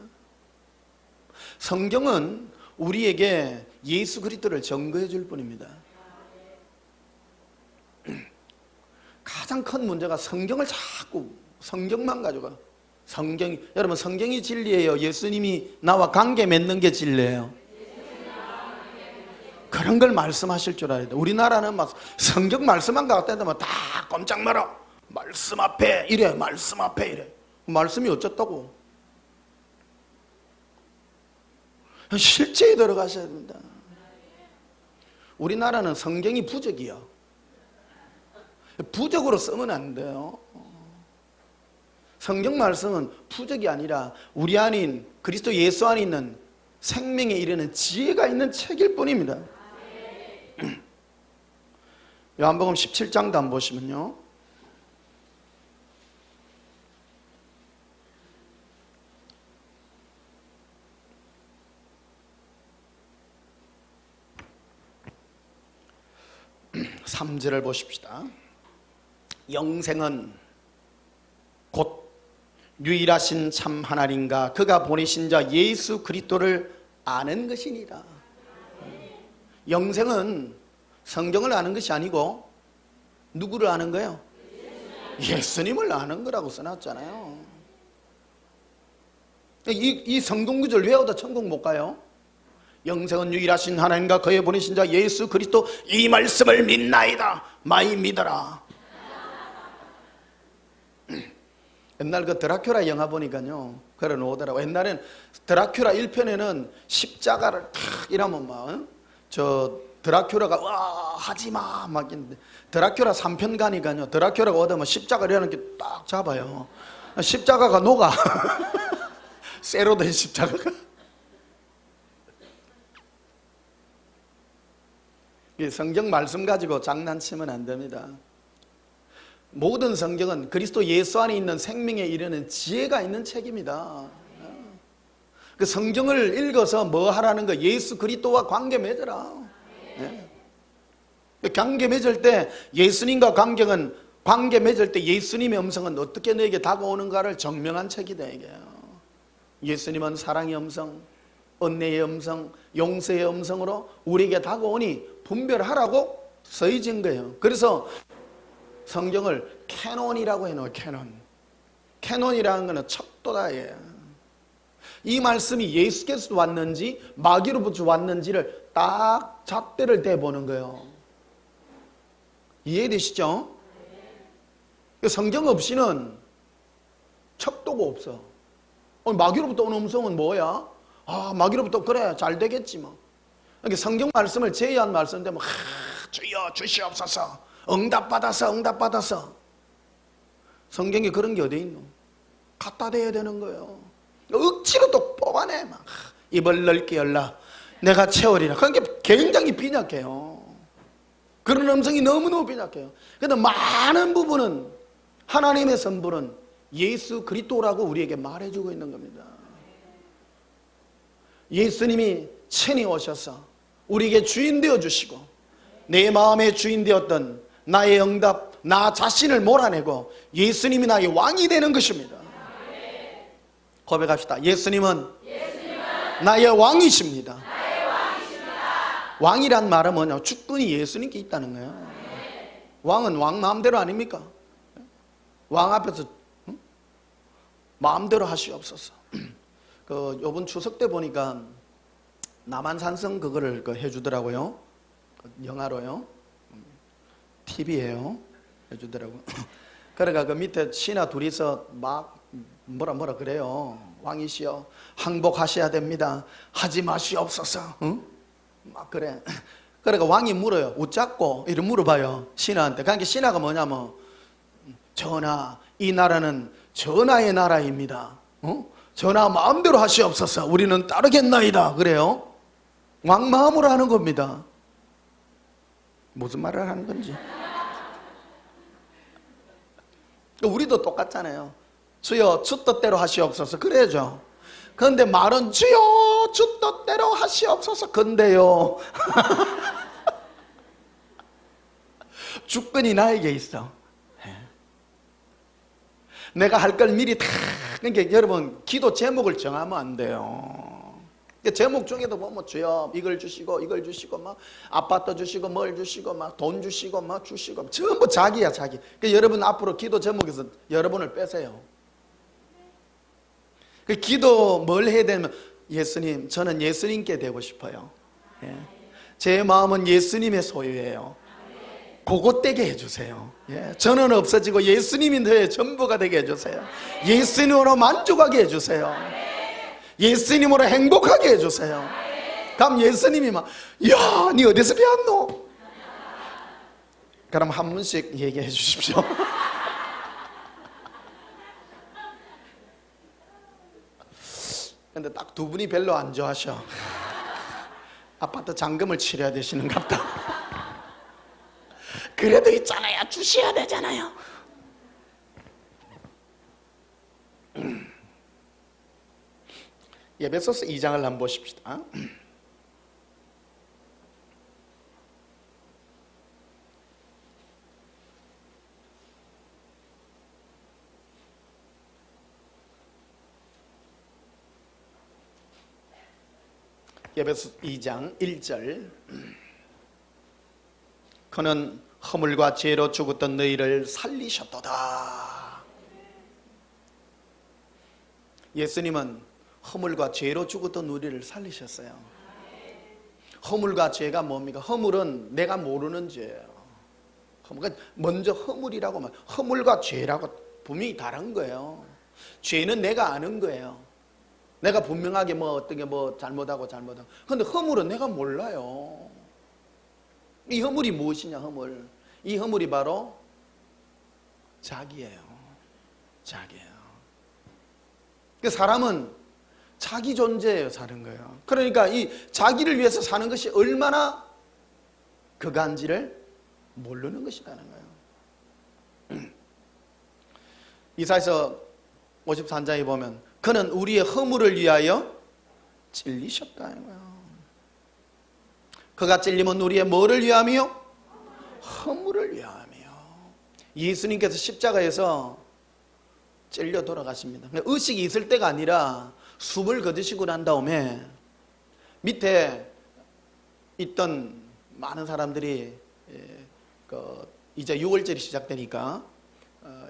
성경은 우리에게 예수 그리스도를 증거해 줄 뿐입니다. 가장 큰 문제가 성경을 자꾸 성경만 가져가. 여러분 성경이 진리예요? 예수님이 나와 관계 맺는 게 진리예요? 그런 걸 말씀하실 줄 알아야 돼. 우리나라는 막 성경 말씀만 갖다 대면 다 꼼짝 마라. 말씀 앞에 이래. 말씀 앞에 이래. 말씀이 어쩌다고? 실제에 들어가셔야 됩니다. 우리나라는 성경이 부적이야. 부적으로 쓰면 안 돼요. 성경 말씀은 부적이 아니라 우리 안인 그리스도 예수 안에 있는 생명에 이르는 지혜가 있는 책일 뿐입니다. 요한복음 17장도 한번 보시면요, 삼 절을 보십시다. 영생은 곧 유일하신 참 하나님과 그가 보내신 자 예수 그리스도를 아는 것이니라. 영생은 성경을 아는 것이 아니고 누구를 아는 거예요? 예수님을 아는 거라고 써놨잖아요. 이 성경 구절 외워도 천국 못 가요. 영생은 유일하신 하나님과 그의 보내신 자 예수 그리스도 이 말씀을 믿나이다. 많이 믿어라. 옛날 그 드라큘라 영화 보니까요, 그래 놓더라고. 옛날엔 드라큘라 1편에는 십자가를 탁 이러면 막, 저 드라큘라가 와 하지마 막 있는데, 드라큘라 3편 가니까요, 드라큘라가 오다면 십자가를 이렇게 딱 잡아요. 십자가가 녹아. 쇠로 된 십자가가. 성경 말씀 가지고 장난치면 안 됩니다. 모든 성경은 그리스도 예수 안에 있는 생명에 이르는 지혜가 있는 책입니다. 그 성경을 읽어서 뭐 하라는 거? 예수 그리스도와 관계 맺어라. 관계 맺을 때 예수님과 관계 맺을 때 예수님의 음성은 어떻게 너에게 다가오는가를 증명한 책이다 이게요. 예수님은 사랑의 음성, 은혜의 음성, 용서의 음성으로 우리에게 다가오니 분별하라고 써있는 거예요. 그래서 성경을 캐논이라고 해놓아요. 캐논이라는 것은 척도다예요. 이 말씀이 예수께서 왔는지 마귀로부터 왔는지를 딱 잣대를 대보는 거예요. 이해되시죠? 성경 없이는 척도가 없어. 마귀로부터 오는 음성은 뭐야? 마귀로부터 그래 잘 되겠지 뭐. 성경 말씀을 제의한 말씀인데 뭐, 주여 주시옵소서, 응답받아서. 성경에 그런 게 어디 있노? 갖다 대야 되는 거예요. 억지로 또 뽑아내. 막 입을 넓게 열라 내가 채우리라. 그게 굉장히 빈약해요. 그런 음성이 너무너무 빈약해요. 그런데 많은 부분은 하나님의 선물은 예수 그리스도라고 우리에게 말해주고 있는 겁니다. 예수님이 친히 오셔서 우리에게 주인 되어주시고 내 마음의 주인 되었던 나의 응답, 나 자신을 몰아내고 예수님이 나의 왕이 되는 것입니다. 고백합시다. 예수님은 나의 왕이십니다. 왕이란 말은 뭐냐? 주권이 예수님께 있다는 거예요. 왕은 왕 마음대로 아닙니까? 왕 앞에서 마음대로 하시옵소서. 요번 추석 때 보니까 남한산성 그거를 해주더라고요. 영화로요. TV에요. 해주더라고요. 그러니까 그 밑에 신하 둘이서 막 뭐라 그래요. 왕이시여 항복하셔야 됩니다. 하지 마시옵소서. 응? 막 그래. 그러니까 왕이 물어요. 웃잡고 이렇게 물어봐요. 신하한테. 그러니까 신하가 뭐냐면, 전하, 이 나라는 전하의 나라입니다. 전하 마음대로 하시옵소서. 우리는 따르겠나이다. 그래요. 왕 마음으로 하는 겁니다. 무슨 말을 하는 건지. 우리도 똑같잖아요. 주여 주 뜻대로 하시옵소서. 그래야죠. 그런데 말은 주여 주 뜻대로 하시옵소서. 근데요 주권이 나에게 있어. 내가 할 걸 미리 다. 그러니까 여러분 기도 제목을 정하면 안 돼요. 제목 중에도 보면 주여 이걸 주시고 이걸 주시고 막 아파트 주시고 뭘 주시고 막 돈 주시고 막 주시고 전부 자기야 자기. 그러니까 여러분 앞으로 기도 제목에서 여러분을 빼세요. 그 기도 뭘 해야 되면 예수님 저는 예수님께 되고 싶어요. 제 마음은 예수님의 소유예요. 그것 되게 해주세요. 저는 없어지고 예수님이 너의 전부가 되게 해주세요. 예수님으로 만족하게 해주세요. 예수님으로 행복하게 해주세요. 그럼 예수님이 막 야, 니 어디서 배웠노? 그럼 한 분씩 얘기해 주십시오. 근데 딱 두 분이 별로 안 좋아하셔. 아파트 잔금을 치러야 되시는갑다. 그래도 있잖아요, 주셔야 되잖아요. 에베소서 2장을 한번 보십시다. 에베소 2장 1절. 그는 허물과 죄로 죽었던 너희를 살리셨도다. 예수님은 허물과 죄로 죽었던 우리를 살리셨어요. 허물과 죄가 뭡니까? 허물은 내가 모르는 죄예요. 그러니까 먼저 허물이라고 말, 허물과 죄라고 분명히 다른 거예요. 죄는 내가 아는 거예요. 내가 분명하게 어떤 게 잘못하고. 근데 허물은 내가 몰라요. 이 허물이 무엇이냐, 허물. 이 허물이 바로 자기예요. 자기예요. 그 사람은 자기 존재예요, 사는 거예요. 그러니까 이 자기를 위해서 사는 것이 얼마나 극한지를 모르는 것이라는 거예요. 이사야서 53장에 보면 그는 우리의 허물을 위하여 찔리셨다는 거예요. 그가 찔림은 우리의 뭐를 위함이요? 허물을 위함이요. 예수님께서 십자가에서 찔려 돌아가십니다. 의식이 있을 때가 아니라 숨을 거두시고 난 다음에 밑에 있던 많은 사람들이 이제 6월절이 시작되니까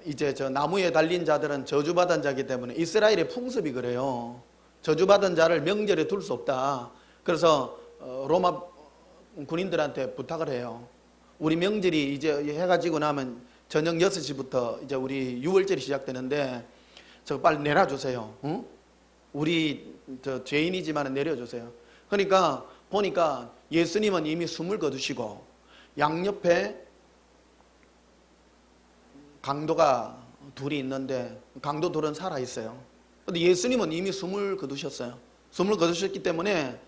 이제 저 나무에 달린 자들은 저주받은 자이기 때문에 이스라엘의 풍습이 그래요. 저주받은 자를 명절에 둘 수 없다. 그래서 로마 군인들한테 부탁을 해요. 우리 명절이 이제 해가 지고 나면 저녁 6시부터 이제 우리 6월절이 시작되는데 저 빨리 내려주세요. 응? 우리 저 죄인이지만 내려주세요. 그러니까 보니까 예수님은 이미 숨을 거두시고 양옆에 강도가 둘이 있는데 강도 둘은 살아있어요. 그런데 예수님은 이미 숨을 거두셨어요. 숨을 거두셨기 때문에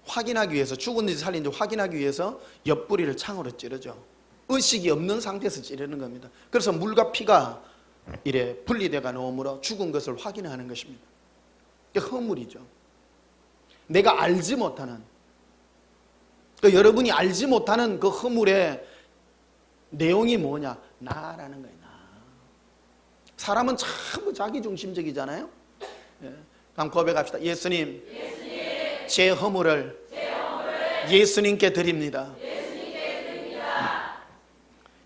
확인하기 위해서 죽은지 살린지 확인하기 위해서 옆구리를 창으로 찌르죠. 의식이 없는 상태에서 찌르는 겁니다. 그래서 물과 피가 이래 분리되가 나오므로 죽은 것을 확인하는 것입니다. 그게 허물이죠. 내가 알지 못하는, 여러분이 알지 못하는 그 허물의 내용이 뭐냐? 나라는 거예요. 나. 사람은 참 자기중심적이잖아요. 예. 한번 고백합시다. 예수님, 제 허물을 예수님께 드립니다.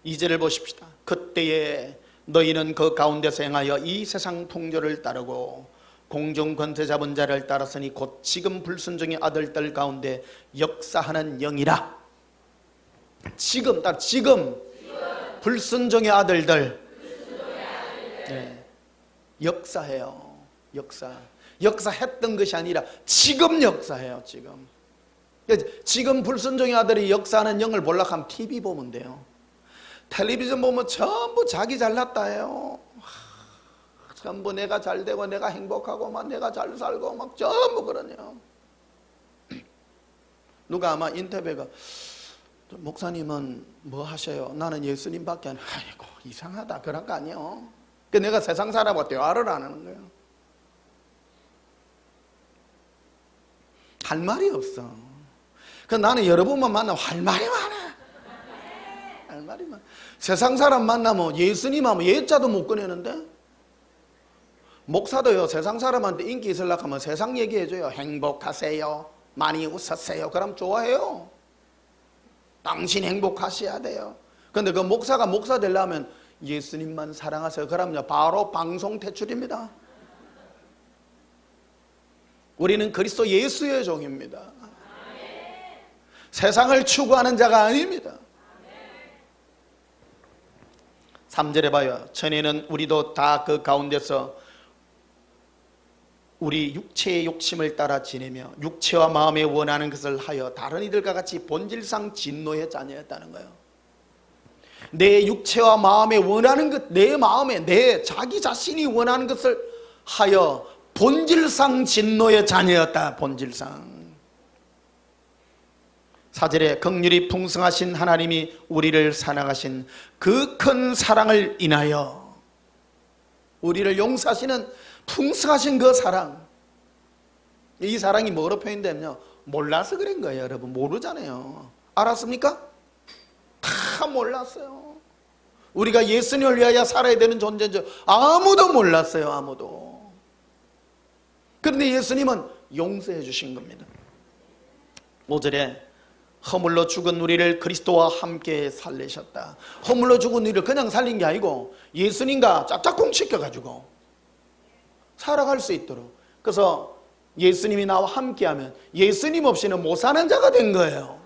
2절을 보십시다. 그때에 너희는 그 가운데서 행하여 이 세상 풍조를 따르고 공중 권세 잡은 자를 따랐으니 곧 지금 불순종의 아들들 가운데 역사하는 영이라. 지금 불순종의 아들들 네. 역사해요. 역사했던 것이 아니라 지금 역사해요. 지금 불순종의 아들이 역사하는 영을 보려고 하면 TV 보면 돼요. 텔레비전 보면 전부 자기 잘났다 해요. 전부 내가 잘되고 내가 행복하고 막 내가 잘 살고 막 전부 그러네요. 누가 아마 인터뷰가 목사님은 뭐 하셔요? 나는 예수님밖에 안. 아이고 이상하다. 그런 거 아니에요. 내가 세상 사람하고 대화를 안 하는 거예요. 할 말이 없어. 나는 여러분만 만나면 할 말이 많아. 할 말이 많아. 세상 사람 만나면 예수님 하면 예자도 못 꺼내는데, 목사도요 세상 사람한테 인기 있으려고 하면 세상 얘기해줘요. 행복하세요, 많이 웃었어요. 그럼 좋아해요. 당신 행복하셔야 돼요. 근데 그 목사가 목사 되려면 예수님만 사랑하세요. 그럼요 바로 방송 퇴출입니다. 우리는 그리스도 예수의 종입니다. 세상을 추구하는 자가 아닙니다. 3절에 봐요. 전에는 우리도 다 그 가운데서 우리 육체의 욕심을 따라 지내며 육체와 마음에 원하는 것을 하여 다른 이들과 같이 본질상 진노의 자녀였다는 거예요. 내 육체와 마음에 원하는 것, 내 마음에 내 자기 자신이 원하는 것을 하여 본질상 진노의 자녀였다. 본질상. 4절에 긍휼이 풍성하신 하나님이 우리를 사랑하신 그 큰 사랑을 인하여, 우리를 용서하시는 풍성하신 그 사랑, 이 사랑이 뭐로 표현되면요, 몰라서 그런 거예요. 여러분 모르잖아요. 알았습니까? 다 몰랐어요. 우리가 예수님을 위하여 살아야 되는 존재인 줄 아무도 몰랐어요. 아무도. 그런데 예수님은 용서해 주신 겁니다. 5절에 허물로 죽은 우리를 그리스도와 함께 살리셨다. 허물로 죽은 우리를 그냥 살린 게 아니고 예수님과 짝짝꿍 시켜가지고 살아갈 수 있도록. 그래서 예수님이 나와 함께하면 예수님 없이는 못 사는 자가 된 거예요.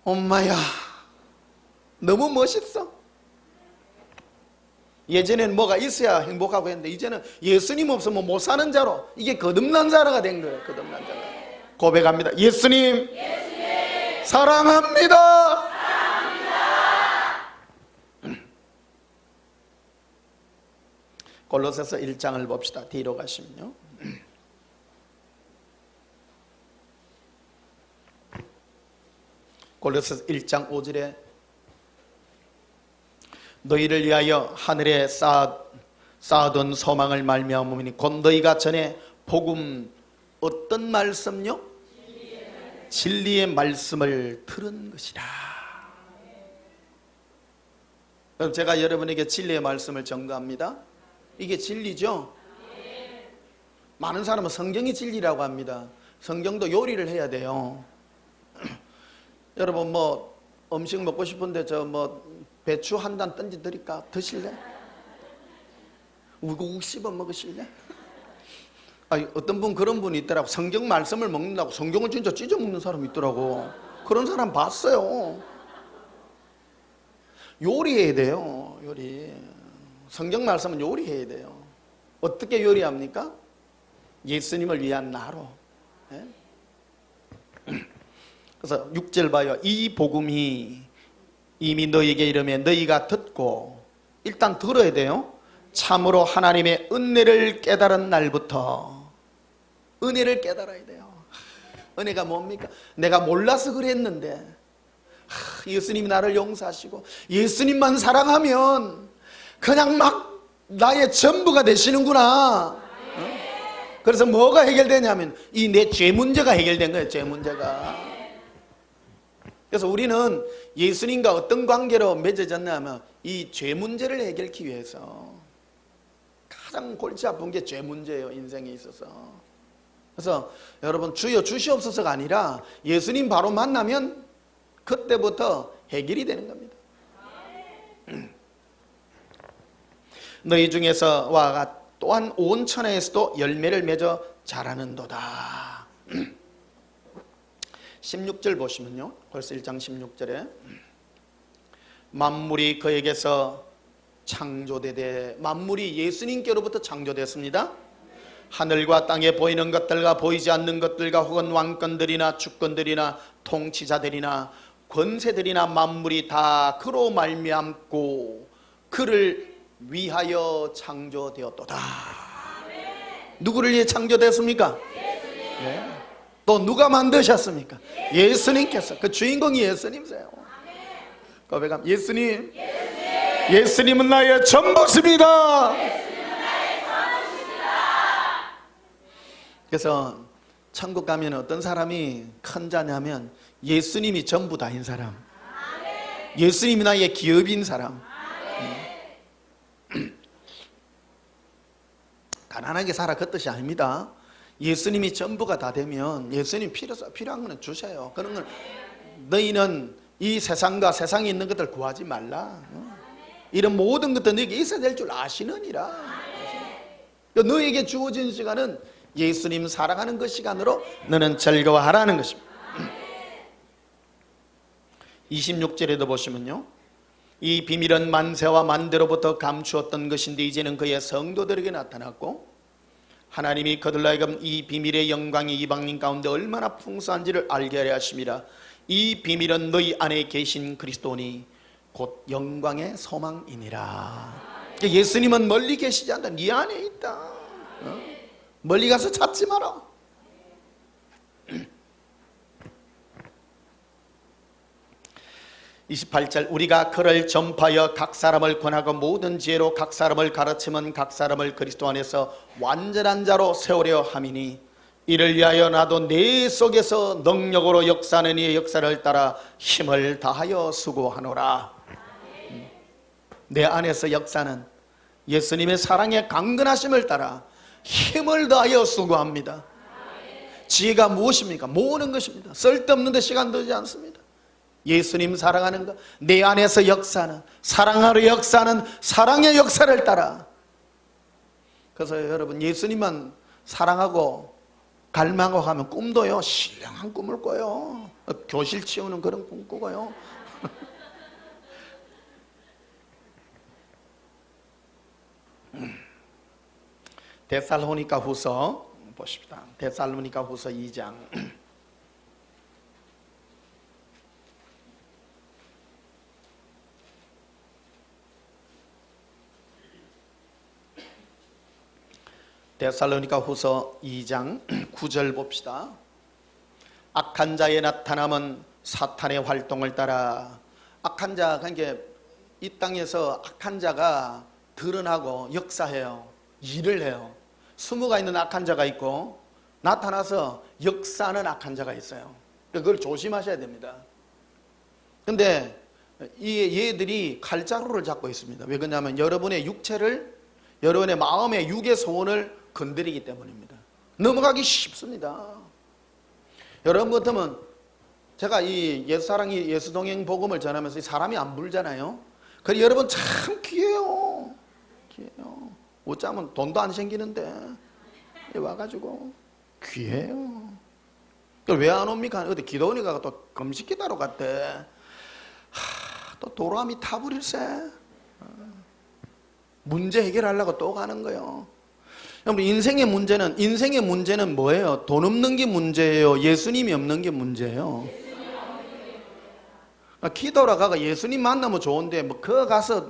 엄마야, 너무 멋있어. 예전에는 뭐가 있어야 행복하고 했는데 이제는 예수님 없으면 못 사는 자로, 이게 거듭난 자가 된 거예요. 거듭난 자가. 고백합니다. 예수님, 사랑합니다. 골로새서 1장을 봅시다. 뒤로 가시면요. 골로새서 1장 5절에 너희를 위하여 하늘에 쌓아둔 소망을 말미암으니 곧 너희가 전에 복음, 어떤 말씀요? 진리의 말씀을 들은 것이라. 그럼 제가 여러분에게 진리의 말씀을 전가합니다. 이게 진리죠? 많은 사람은 성경이 진리라고 합니다. 성경도 요리를 해야 돼요. 여러분 뭐 음식 먹고 싶은데 저 뭐 배추 한 단 던져 드릴까? 드실래? 우국 씹어 먹으실래? 아니, 어떤 분 그런 분이 있더라고. 성경 말씀을 먹는다고 성경을 진짜 찢어 먹는 사람이 있더라고. 그런 사람 봤어요. 요리해야 돼요. 요리. 성경 말씀은 요리해야 돼요. 어떻게 요리합니까? 예수님을 위한 나로. 네? 그래서 6절 봐요. 이 복음이 이미 너희에게 이르매 너희가 듣고, 일단 들어야 돼요. 참으로 하나님의 은혜를 깨달은 날부터. 은혜를 깨달아야 돼요. 은혜가 뭡니까? 내가 몰라서 그랬는데 예수님이 나를 용서하시고 예수님만 사랑하면 그냥 막 나의 전부가 되시는구나. 그래서 뭐가 해결되냐면 이 내 죄 문제가 해결된 거예요. 죄 문제가. 그래서 우리는 예수님과 어떤 관계로 맺어졌냐면 이 죄 문제를 해결하기 위해서. 가장 골치 아픈 게 죄 문제예요. 인생에 있어서. 그래서 여러분 주여 주시옵소서가 아니라 예수님 바로 만나면 그때부터 해결이 되는 겁니다. 너희 중에서와 또한 온 천하에서도 열매를 맺어 자라는도다. 16절 보시면요. 벌써 1장 16절에 만물이 그에게서 창조되되, 만물이 예수님께로부터 창조됐습니다. 하늘과 땅에 보이는 것들과 보이지 않는 것들과 혹은 왕권들이나 주권들이나 통치자들이나 권세들이나 만물이 다 그로 말미암고 그를 위하여 창조되었도다. 누구를 위해 창조됐습니까? 네. 또 누가 만드셨습니까? 예수님께서. 그 주인공이 예수님이세요. 고백합니다. 예수님, 예수님은 나의 전부십니다. 그래서 천국 가면 어떤 사람이 큰 자냐면 예수님이 전부 다인 사람, 예수님이 나의 기업인 사람. 가난하게 살아 그 뜻이 아닙니다. 예수님이 전부가 다 되면 예수님 필요한 거는 주셔요. 그런 건 너희는 이 세상과 세상에 있는 것들 구하지 말라. 이런 모든 것들 너에게 있어야 될 줄 아시느니라. 너에게 주어진 시간은 예수님 사랑하는 그 시간으로 너는 즐거워하라는 것입니다. 26절에도 보시면요, 이 비밀은 만세와 만대로부터 감추었던 것인데 이제는 그의 성도들에게 나타났고 하나님이 그들로 하여금 이 비밀의 영광이 이방인 가운데 얼마나 풍성한지를 알게 하려 하심이라. 이 비밀은 너희 안에 계신 그리스도니 곧 영광의 소망이니라. 예수님은 멀리 계시지 않다. 네 안에 있다. 멀리 가서 찾지 마라. 28절 우리가 그를 전파하여 각 사람을 권하고 모든 지혜로 각 사람을 가르치면 각 사람을 그리스도 안에서 완전한 자로 세우려 함이니 이를 위하여 나도 내 속에서 능력으로 역사하는 이의 역사를 따라 힘을 다하여 수고하노라. 내 안에서 역사는 예수님의 사랑의 강건하심을 따라 힘을 다하여 수고합니다. 지혜가 무엇입니까? 모으는 것입니다. 쓸데없는 데 시간 들지 않습니다. 예수님 사랑하는 것, 내 안에서 역사는, 사랑하러 역사는 사랑의 역사를 따라. 그래서 여러분 예수님만 사랑하고 갈망하고 하면 꿈도요 신령한 꿈을 꿔요. 교실 치우는 그런 꿈 꾸고요. 데살로니가 후서 보십시다. 데살로니가 후서 2장 데살로니가 후서 2장 9절 봅시다. 악한 자의 나타남은 사탄의 활동을 따라. 악한 자, 그러니까 이 땅에서 악한 자가 드러나고 역사해요. 일을 해요. 20가 있는 악한 자가 있고 나타나서 역사하는 악한 자가 있어요. 그걸 조심하셔야 됩니다. 근데 이 얘들이 칼자루를 잡고 있습니다. 왜 그러냐면 여러분의 육체를, 여러분의 마음의 육의 소원을 건드리기 때문입니다. 넘어가기 쉽습니다. 여러분 같으면 제가 이 예수사랑이 예수동행 복음을 전하면서 사람이 안 불잖아요. 그래서 여러분 참 귀해요. 귀해요. 어쩌면 돈도 안 생기는데 와가지고 귀해요. 왜 안 옵니까? 어디 기도원이가 또 금식 기도하러 갔대. 또 도람이 타버릴세. 문제 해결하려고 또 가는 거예요. 여러분 인생의 문제는 뭐예요? 돈 없는 게 문제예요? 예수님이 없는 게 문제예요? 기도하러 가가 예수님 만나면 좋은데 뭐 그 가서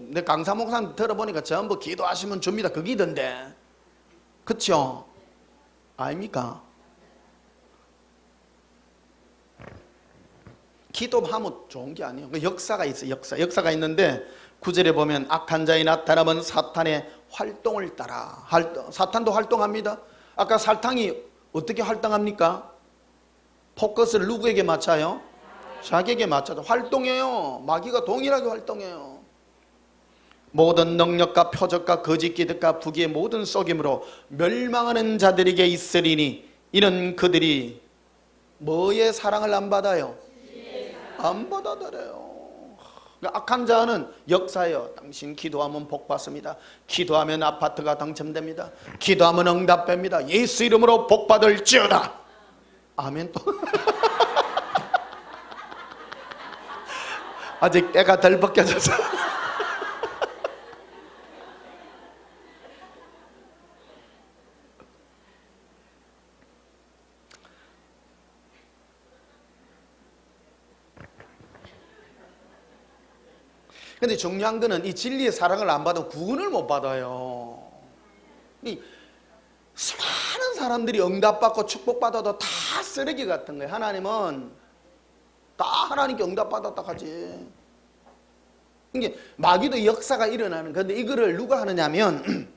내 강사 목사님 들어보니까 전부 기도하시면 줍니다 그 기도인데, 그렇죠? 아닙니까? 기도하면 좋은 게 아니에요. 역사가 있어요. 역사가 있는데 9절에 보면 악한 자의 나타나면 사탄의 활동을 따라. 사탄도 활동합니다. 아까 사탄이 어떻게 활동합니까? 포커스를 누구에게 맞춰요? 자기에게 맞춰서 활동해요. 마귀가 동일하게 활동해요. 모든 능력과 표적과 거짓 기득과 부귀의 모든 속임으로 멸망하는 자들에게 있으리니 이는 그들이 뭐의 사랑을 안 받아요? 안 받아들여요. 악한 자는 역사예요. 당신 기도하면 복 받습니다. 기도하면 아파트가 당첨됩니다. 기도하면 응답됩니다. 예수 이름으로 복 받을지어다. 아멘. 또 아직 때가 덜 벗겨져서 근데 중요한 거는 이 진리의 사랑을 안 받으면 구원을 못 받아요. 이 수많은 사람들이 응답받고 축복받아도 다 쓰레기 같은 거예요. 하나님은 다 하나님께 응답받았다 하지. 이게 마귀도 역사가 일어나는 건데 이거를 누가 하느냐면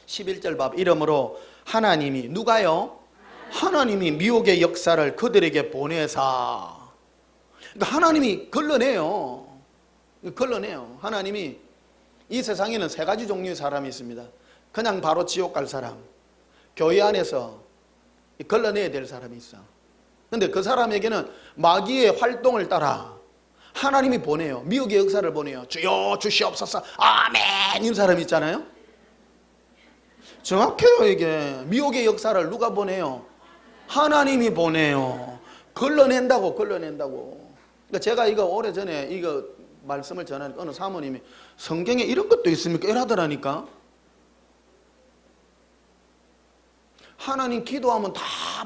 11절 밥 이러므로 하나님이 누가요? 하나님이 미혹의 역사를 그들에게 보내사. 그러니까 하나님이 걸러내요. 하나님이 이 세상에는 세 가지 종류의 사람이 있습니다. 그냥 바로 지옥 갈 사람, 교회 안에서 걸러내야 될 사람이 있어. 근데 그 사람에게는 마귀의 활동을 따라 하나님이 보내요. 미혹의 역사를 보내요. 주여 주시옵소서 아멘 이런 사람이 있잖아요. 정확해요. 이게 미혹의 역사를 누가 보내요? 하나님이 보내요. 걸러낸다고. 그러니까 제가 이거 오래전에 이거 말씀을 전하니까 어느 사모님이 성경에 이런 것도 있습니까? 이러더라니까. 하나님 기도하면 다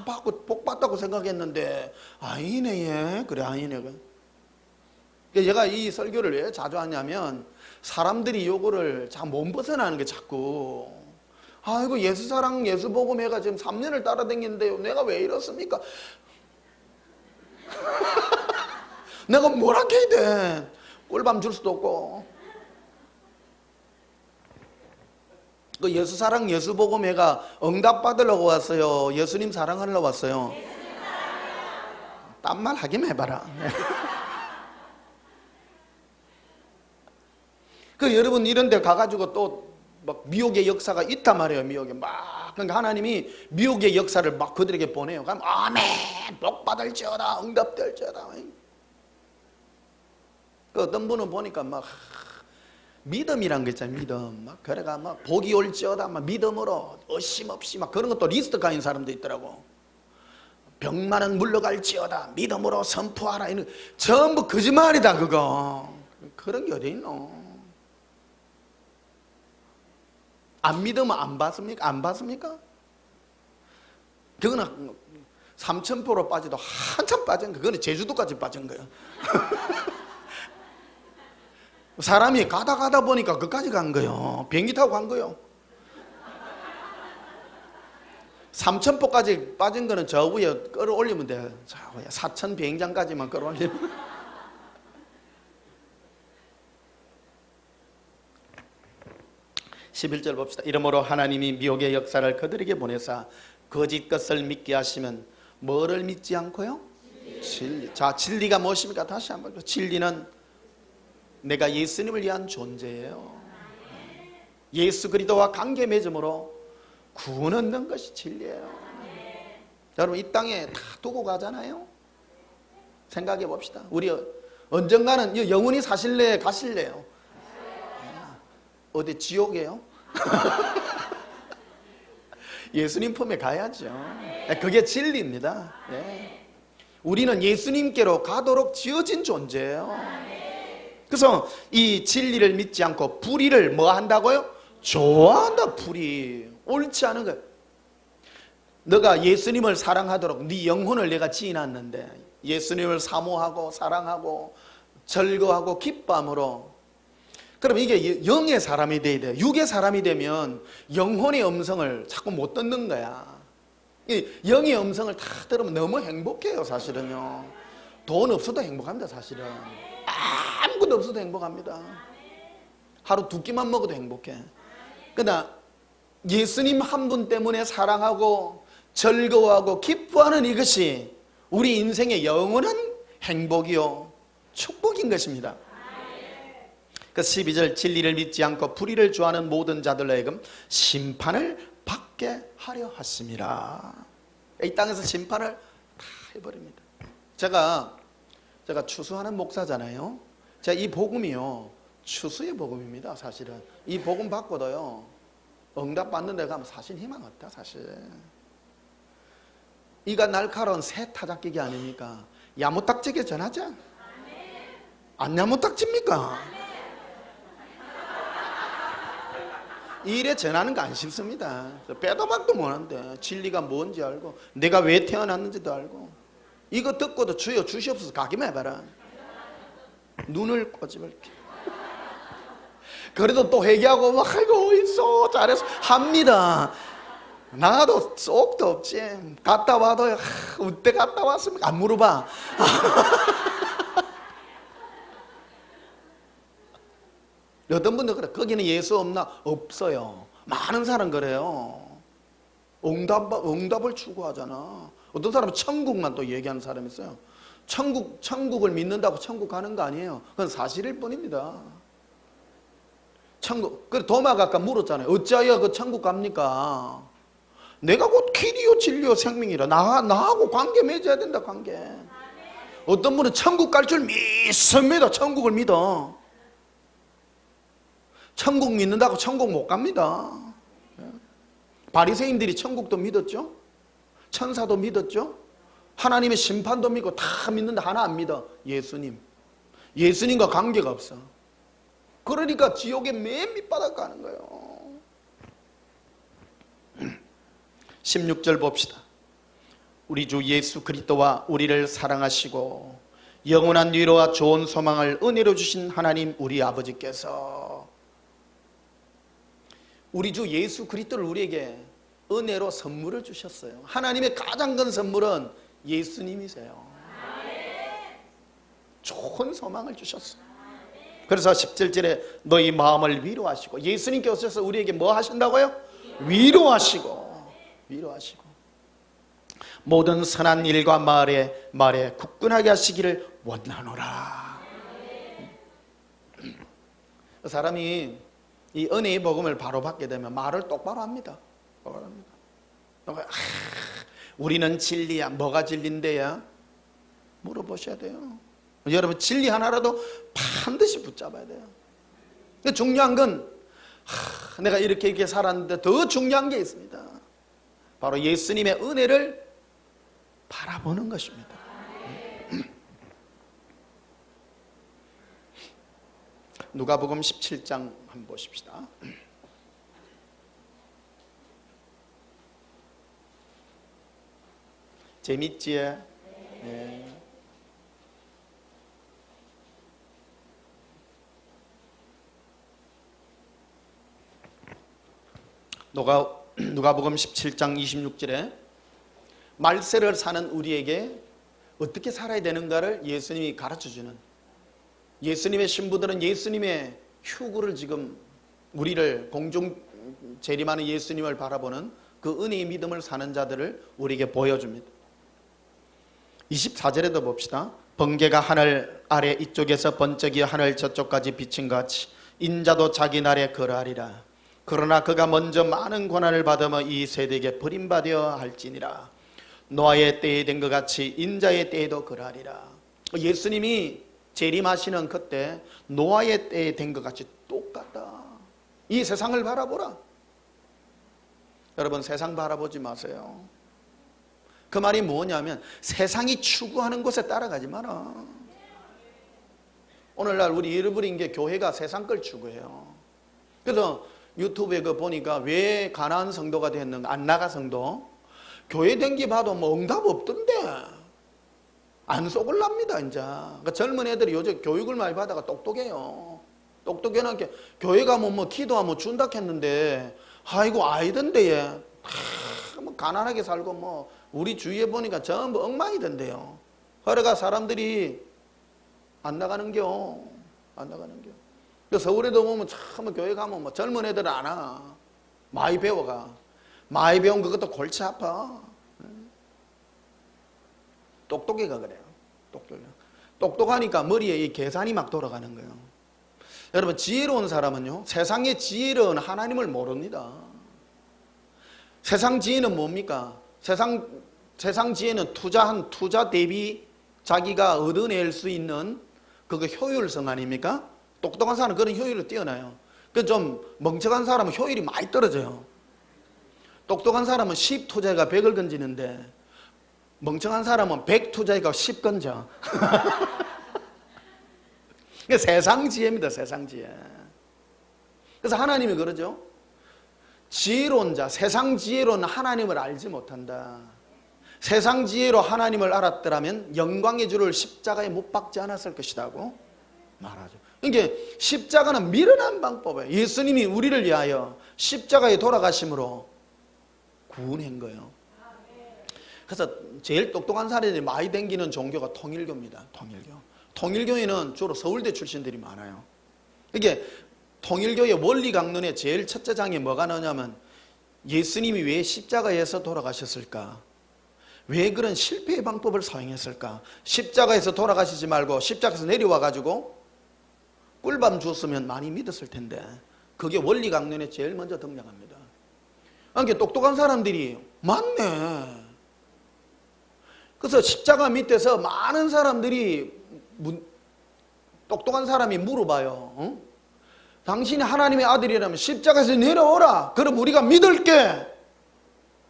받고 복 받다고 생각했는데 아니네. 그래 아니네. 제가 이 설교를 왜 자주 하냐면 사람들이 요거를 잘 못 벗어나는 게 자꾸 아이고 예수사랑 예수복음회가 지금 3년을 따라다니는데요. 내가 왜 이렇습니까? 내가 뭐라 해야 돼? 꿀밤 줄 수도 없고. 그 예수사랑 예수복음회가 응답받으려고 왔어요? 예수님 사랑하려고 왔어요? 딴 말 하기만 해봐라. 그 여러분 이런 데 가가지고 또 막 미혹의 역사가 있단 말이에요. 미혹에 막. 그러니까 하나님이 미혹의 역사를 막 그들에게 보내요. 그럼 아멘 복 받을지어다 응답될지어다. 그 어떤 분은 보니까 막 믿음이란 거 있잖아요. 믿음. 막 그래가 막 복이 올지어다 막 믿음으로 의심 없이 막 그런 것도 리스트 가인 사람도 있더라고. 병만은 물러갈지어다 믿음으로 선포하라. 이런 전부 거짓말이다 그거. 그런 게 어디 있노? 안 믿으면 안 받습니까? 안 받습니까? 그거는 3,000%로 빠지도 한참 빠진 거. 그거는 제주도까지 빠진 거예요. 사람이 가다 보니까 그까지 간 거예요. 비행기 타고 간 거예요. 3,000%까지 빠진 거는 저 위에 끌어올리면 돼요. 저 위에 4,000 비행장까지만 끌어올리면. 11절 봅시다. 이러므로 하나님이 미혹의 역사를 그들에게 보내사 거짓 것을 믿게 하시면 뭐를 믿지 않고요? 진리. 자, 진리가 무엇입니까? 다시 한번. 진리는 내가 예수님을 위한 존재예요. 예수 그리스도와 관계 맺음으로 구원 얻는 것이 진리예요. 여러분 이 땅에 다 두고 가잖아요. 생각해 봅시다. 우리 언젠가는 영원히 사실래 가실래요? 어디 지옥이에요? 예수님 품에 가야죠. 그게 진리입니다. 네. 우리는 예수님께로 가도록 지어진 존재예요. 그래서 이 진리를 믿지 않고 불의를 뭐 한다고요? 좋아한다. 불의. 옳지 않은 거예요. 너가 예수님을 사랑하도록 네 영혼을 내가 지어놨는데 예수님을 사모하고 사랑하고 즐거워하고 기뻐함으로, 그럼 이게 영의 사람이 돼야 돼. 육의 사람이 되면 영혼의 음성을 자꾸 못 듣는 거야. 영의 음성을 다 들으면 너무 행복해요. 사실은요. 돈 없어도 행복합니다. 사실은 아무것도 없어도 행복합니다. 하루 두 끼만 먹어도 행복해. 그러나 예수님 한 분 때문에 사랑하고 즐거워하고 기뻐하는 이것이 우리 인생의 영원한 행복이요 축복인 것입니다. 그 12절 진리를 믿지 않고 불의를 좋아하는 모든 자들로 하여금 심판을 받게 하려 하심이라. 이 땅에서 심판을 다 해버립니다. 제가 추수하는 목사잖아요. 제가 이 복음이요 추수의 복음입니다. 사실은 이 복음 받고도요 응답 받는 데 가면 사실 희망 없다. 사실 이가 날카로운 새 타작기기 아닙니까? 야무딱지게 전하자. 안 야무딱집니까? 이 일에 전하는 거 안 쉽습니다. 빼도 박도 못하는데 진리가 뭔지 알고 내가 왜 태어났는지도 알고 이거 듣고도 주여 주시옵소서 가기만 해봐라. 눈을 꼬집을게. 그래도 또 회개하고 막 아이고 있어 잘해서 합니다. 나도 쏙도 없지. 갔다 와도 어때 갔다 왔습니까? 안 물어봐. 어떤 분들 그래. 거기는 예수 없나? 없어요. 많은 사람 그래요. 응답을 추구하잖아. 어떤 사람은 천국만 또 얘기하는 사람이 있어요. 천국을 믿는다고 천국 가는 거 아니에요. 그건 사실일 뿐입니다. 천국. 그래 도마가 아까 물었잖아요. 어찌하여 그 천국 갑니까? 내가 곧 길이요 진리요 생명이라. 나하고 관계 맺어야 된다. 관계. 어떤 분은 천국 갈 줄 믿습니다. 천국을 믿어. 천국 믿는다고 천국 못 갑니다. 바리새인들이 천국도 믿었죠. 천사도 믿었죠. 하나님의 심판도 믿고 다 믿는데 하나 안 믿어. 예수님. 예수님과 관계가 없어. 그러니까 지옥의 맨 밑바닥 가는 거예요. 16절 봅시다. 우리 주 예수 그리스도와 우리를 사랑하시고 영원한 위로와 좋은 소망을 은혜로 주신 하나님 우리 아버지께서 우리 주 예수 그리스도를 우리에게 은혜로 선물을 주셨어요. 하나님의 가장 큰 선물은 예수님이세요. 좋은 소망을 주셨어요. 그래서 17절에 너희 마음을 위로하시고, 예수님께 오셔서 우리에게 뭐 하신다고요? 위로하시고 모든 선한 일과 말에 굳건하게 하시기를 원하노라. 사람이 이 은혜의 복음을 바로 받게 되면 말을 똑바로 합니다. 우리는 진리야. 뭐가 진리인데야? 물어보셔야 돼요. 여러분, 진리 하나라도 반드시 붙잡아야 돼요. 중요한 건 내가 이렇게 살았는데 더 중요한 게 있습니다. 바로 예수님의 은혜를 바라보는 것입니다. 누가복음 17장 한번 보십시다. 재밌지? 네. 누가복음 17장 26절에 말세를 사는 우리에게 어떻게 살아야 되는가를 예수님이 가르쳐주는, 예수님의 신부들은 예수님의 휴구를 지금 우리를 공중 재림하는 예수님을 바라보는 그 은혜의 믿음을 사는 자들을 우리에게 보여줍니다. 24절에도 봅시다. 번개가 하늘 아래 이쪽에서 번쩍이 하늘 저쪽까지 비친 것 같이 인자도 자기 날에 그러하리라. 그러나 그가 먼저 많은 고난을 받으며 이 세대에게 버림받아야 할지니라. 노아의 때에 된 것 같이 인자의 때에도 그러하리라. 예수님이 재림하시는 그때 노아의 때에 된 것 같이 똑같다. 이 세상을 바라보라. 여러분, 세상 바라보지 마세요. 그 말이 뭐냐면 세상이 추구하는 곳에 따라가지 마라. 오늘날 우리 잃어버린 게 교회가 세상 걸 추구해요. 그래서 유튜브에 그 보니까 왜 가난한 성도가 됐는가, 안나가 성도 교회 댕기 봐도 뭐 응답 없던데 안 속을랍니다. 이제 그러니까 젊은 애들이 요즘 교육을 많이 받아가 똑똑해요. 똑똑해는 게 교회 가면 뭐 기도하면 준다 했는데 아이고 아이던데 얘 뭐 가난하게 살고 뭐 우리 주위에 보니까 전부 엉망이던데요. 그래가 사람들이 안 나가는겨. 서울에도 보면 참 교회 가면 뭐 젊은 애들은 안 와. 많이 배워가. 많이 배운 그것도 골치 아파. 똑똑해가 그래요. 똑똑하니까 머리에 이 계산이 막 돌아가는 거예요. 여러분, 지혜로운 사람은요, 세상의 지혜로운 하나님을 모릅니다. 세상 지혜는 뭡니까? 세상 지혜는 투자 대비 자기가 얻어낼 수 있는 그거 효율성 아닙니까? 똑똑한 사람은 그런 효율을 뛰어나요. 그 좀 멍청한 사람은 효율이 많이 떨어져요. 똑똑한 사람은 10 투자가 100을 건지는데 멍청한 사람은 100 투자가 10 건져. 세상 지혜입니다. 세상 지혜. 그래서 하나님이 그러죠. 지혜로운 자, 세상 지혜로는 하나님을 알지 못한다. 세상 지혜로 하나님을 알았더라면 영광의 주를 십자가에 못 박지 않았을 것이라고 말하죠. 그러니까 십자가는 미련한 방법이에요. 예수님이 우리를 위하여 십자가에 돌아가심으로 구원한 거예요. 그래서 제일 똑똑한 사람들이 많이 댕기는 종교가 통일교입니다. 통일교에는 주로 서울대 출신들이 많아요. 이게 통일교의 원리 강론의 제일 첫째 장에 뭐가 나오냐면 예수님이 왜 십자가에서 돌아가셨을까? 왜 그런 실패의 방법을 사용했을까? 십자가에서 돌아가시지 말고 십자가에서 내려와 가지고 꿀밤 주었으면 많이 믿었을 텐데, 그게 원리 강론에 제일 먼저 등장합니다. 그러니까 똑똑한 사람들이 많네. 그래서 십자가 밑에서 많은 사람들이 똑똑한 사람이 물어봐요. 응? 당신이 하나님의 아들이라면 십자가에서 내려오라. 그럼 우리가 믿을게.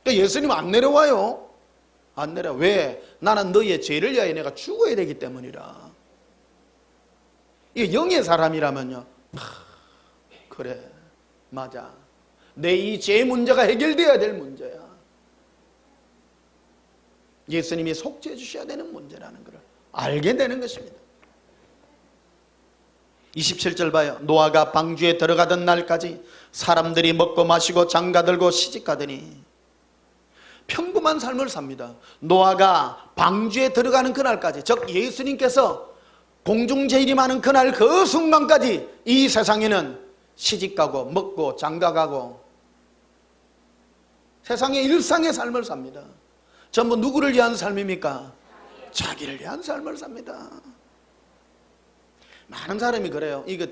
예수님은 안 내려와요. 안 내려. 왜? 나는 너희의 죄를 위하여 내가 죽어야 되기 때문이라. 이게 영의 사람이라면요, 그래, 맞아. 내 이 죄 문제가 해결돼야 될 문제야. 예수님이 속죄해 주셔야 되는 문제라는 걸 알게 되는 것입니다. 27절 봐요. 노아가 방주에 들어가던 날까지 사람들이 먹고 마시고 장가들고 시집가더니, 평범한 삶을 삽니다. 노아가 방주에 들어가는 그날까지, 즉 예수님께서 공중재림하는 그날 그 순간까지 이 세상에는 시집가고 먹고 장가가고 세상의 일상의 삶을 삽니다. 전부 누구를 위한 삶입니까? 자기를 위한 삶을 삽니다. 많은 사람이 그래요. 이거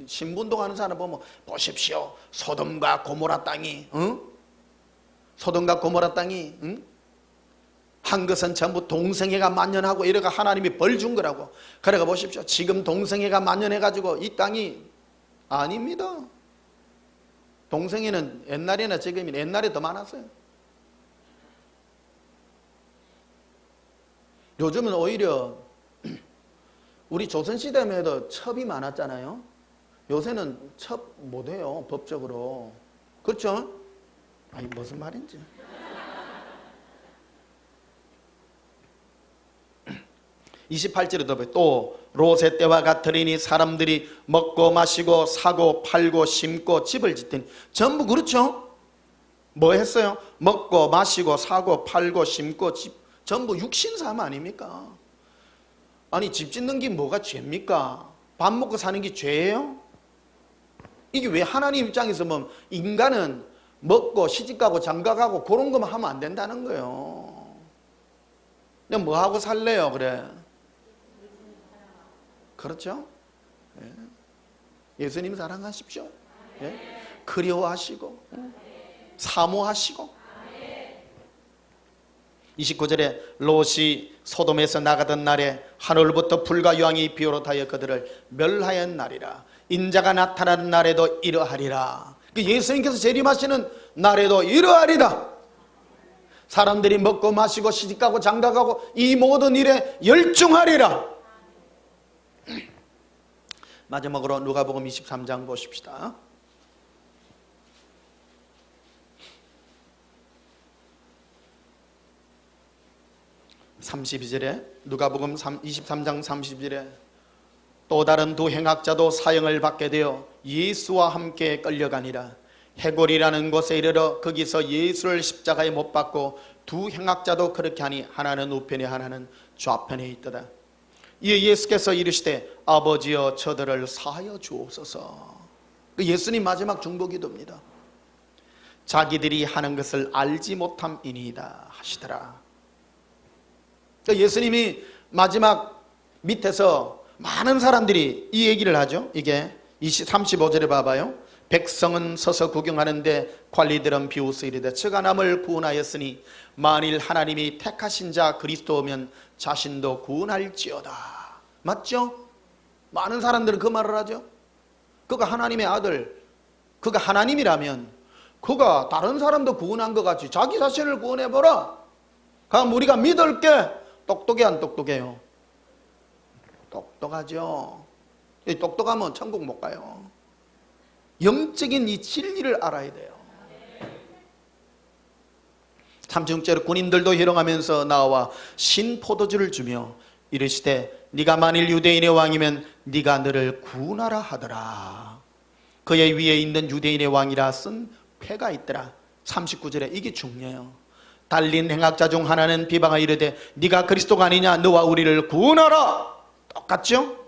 신분동하는 사람 보면 보십시오, 소돔과 고모라 땅이, 소돔과 고모라 땅이, 한 것은 전부 동성애가 만연하고 이래가 하나님이 벌 준 거라고. 그래가 보십시오, 지금 동성애가 만연해가지고 이 땅이 아닙니다. 동성애는 옛날이나 지금이나 옛날에 더 많았어요. 요즘은 오히려 우리 조선시대만 해도 첩이 많았잖아요. 요새는 첩 못해요, 법적으로. 그렇죠? 아니 무슨 말인지. 28절에도 보면 또 롯의 때와 같으리니 사람들이 먹고 마시고 사고 팔고 심고 집을 짓더니, 전부 그렇죠? 뭐 했어요? 먹고 마시고 사고 팔고 심고 집, 전부 육신삶 아닙니까? 아니 집 짓는 게 뭐가 죄입니까? 밥 먹고 사는 게 죄예요? 이게 왜 하나님 입장에서 보면 인간은 먹고 시집가고 장가가고 그런 것만 하면 안 된다는 거예요. 그냥 뭐 하고 살래요? 그래. 그렇죠? 예. 예수님 사랑하십시오. 예. 그리워하시고 사모하시고. 29절에 롯이 소돔에서 나가던 날에 하늘부터 불과 유황이 비오롯하여 그들을 멸하였 날이라. 인자가 나타나는 날에도 이러하리라. 예수님께서 재림하시는 날에도 이러하리라. 사람들이 먹고 마시고 시집가고 장가가고 이 모든 일에 열중하리라. 마지막으로 누가복음 23장 보십시다. 32절에 누가복음 23장 32절에 또 다른 두 행악자도 사형을 받게 되어 예수와 함께 끌려가니라. 해골이라는 곳에 이르러 거기서 예수를 십자가에 못 박고 두 행악자도 그렇게 하니 하나는 우편에 하나는 좌편에 있더라. 이에 예수께서 이르시되 아버지여 저들을 사하여 주옵소서. 예수님 마지막 중보기도입니다. 자기들이 하는 것을 알지 못함이니이다 하시더라. 예수님이 마지막 밑에서 많은 사람들이 이 얘기를 하죠. 이게 35절에 봐봐요. 백성은 서서 구경하는데 관리들은 비웃어 이르되 저가 남을 구원하였으니 만일 하나님이 택하신 자 그리스도면 자신도 구원할지어다. 맞죠? 많은 사람들은 그 말을 하죠. 그가 하나님의 아들, 그가 하나님이라면 그가 다른 사람도 구원한 것 같이 자기 자신을 구원해보라. 그럼 우리가 믿을 게 똑똑해 안 똑똑해요? 똑똑하죠. 똑똑하면 천국 못 가요. 영적인 이 진리를 알아야 돼요. 36절에 군인들도 희롱하면서 나와 신포도주를 주며 이르시되 네가 만일 유대인의 왕이면 네가 너를 구원하라 하더라. 그의 위에 있는 유대인의 왕이라 쓴 패가 있더라. 39절에 이게 중요해요. 달린 행악자 중 하나는 비방하 이르되 네가 그리스도가 아니냐 너와 우리를 구원하라. 똑같죠?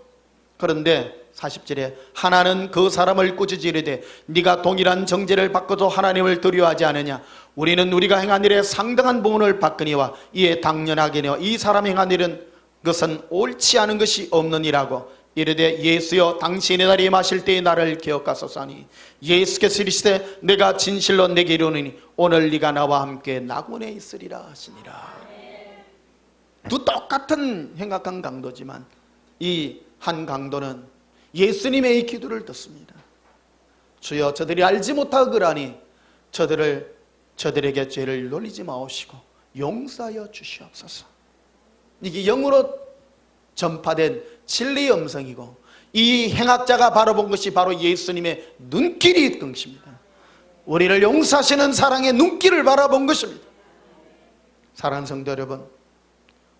그런데 40절에 하나는 그 사람을 꾸짖으 이르되 네가 동일한 정죄를 받고도 하나님을 두려워하지 않으냐. 우리는 우리가 행한 일에 상당한 보응을 받거니와 이에 당연하게니와 이 사람이 행한 일은 그것은 옳지 않은 것이 없느니라고 이르되 예수여 당신의 날이 마실 때에 나를 기억하소서 하니 예수께서 이르시되 내가 진실로 내게 이르노니 오늘 네가 나와 함께 낙원에 있으리라 하시니라. 두 똑같은 행악한 강도지만 이 한 강도는 예수님의 이 기도를 듣습니다. 주여 저들이 알지 못하거라니 저들에게 죄를 돌리지 마옵시고 용서하여 주시옵소서. 이게 영으로 전파된 진리의 음성이고 이 행악자가 바라본 것이 바로 예수님의 눈길이 것입니다. 우리를 용서하시는 사랑의 눈길을 바라본 것입니다. 사랑하는 성도 여러분,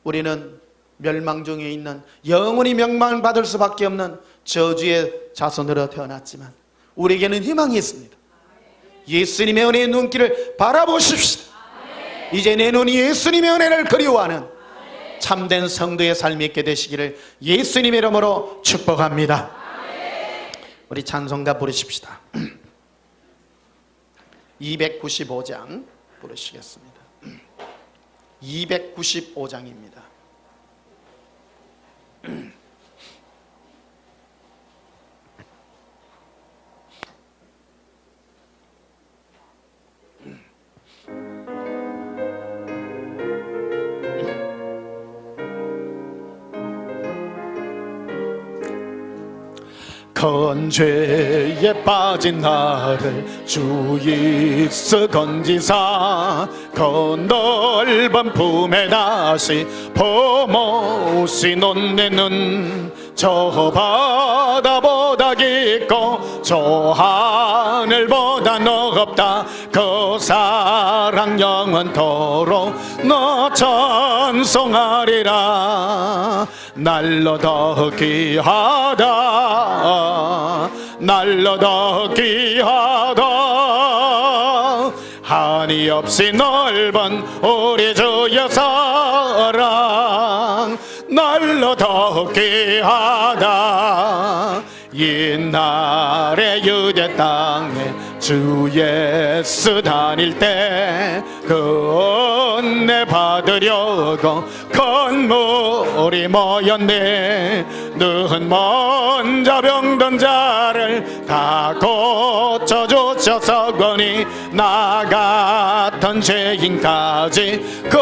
우리는 멸망 중에 있는, 영원히 멸망받을 수밖에 없는 저주의 자손으로 태어났지만 우리에게는 희망이 있습니다. 예수님의 은혜의 눈길을 바라보십시다. 이제 내 눈이 예수님의 은혜를 그리워하는 참된 성도의 삶이 있게 되시기를 예수님의 이름으로 축복합니다. 우리 찬송가 부르십시다. 295장 부르시겠습니다. 295장입니다. 큰 죄에 빠진 나를 주 예수 건지사 그 넓은 품에 다시 품으시는 내 눈 저 바다보다 깊고 저 하늘보다 높다 그 사랑 영원토록 너 찬송하리라. 날로 더 귀하다 날로 더 귀하다 한이 없이 넓은 우리 주의 사랑 날로 더 귀하다. 옛날에 유대 땅에 주 예수 다닐 때 그 은혜 받으려고 큰 물이 모였네. 는 먼저 병든 자를 다 고쳐주셔서 거니 나 같은 죄인까지 그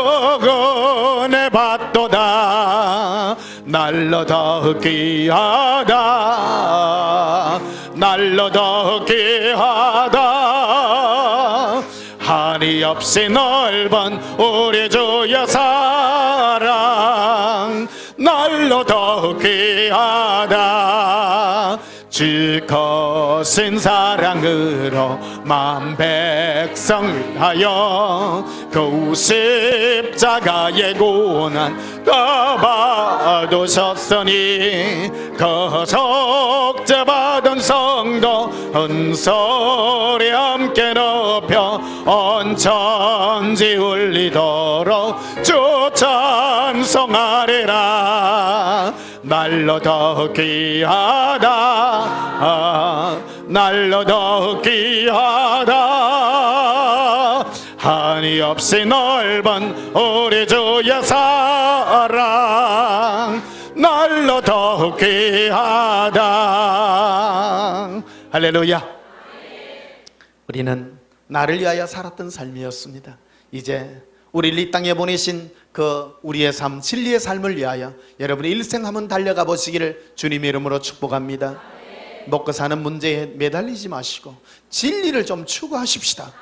은혜 받도다. 날로 더 귀하다 날로 더 귀하다 한이 없이 넓은 우리 주의 사랑 날로 더 귀하다. 주 거신 사랑으로 만 백성 위하여 그 십자가의 고난 다 받으셨으니 그 속죄 받은 성도 은소리 함께 높여 온 천지 울리도록 주 찬송하리라. 날로 더 귀하다 날로 더 귀하다 한이 없이 넓은 우리 주의 사랑 날로 더 귀하다. 할렐루야. 우리는 나를 위하여 살았던 삶이었습니다. 이제 우리를 이 땅에 보내신 그 우리의 삶, 진리의 삶을 위하여 여러분의 일생 한번 달려가 보시기를 주님의 이름으로 축복합니다. 먹고 사는 문제에 매달리지 마시고 진리를 좀 추구하십시다.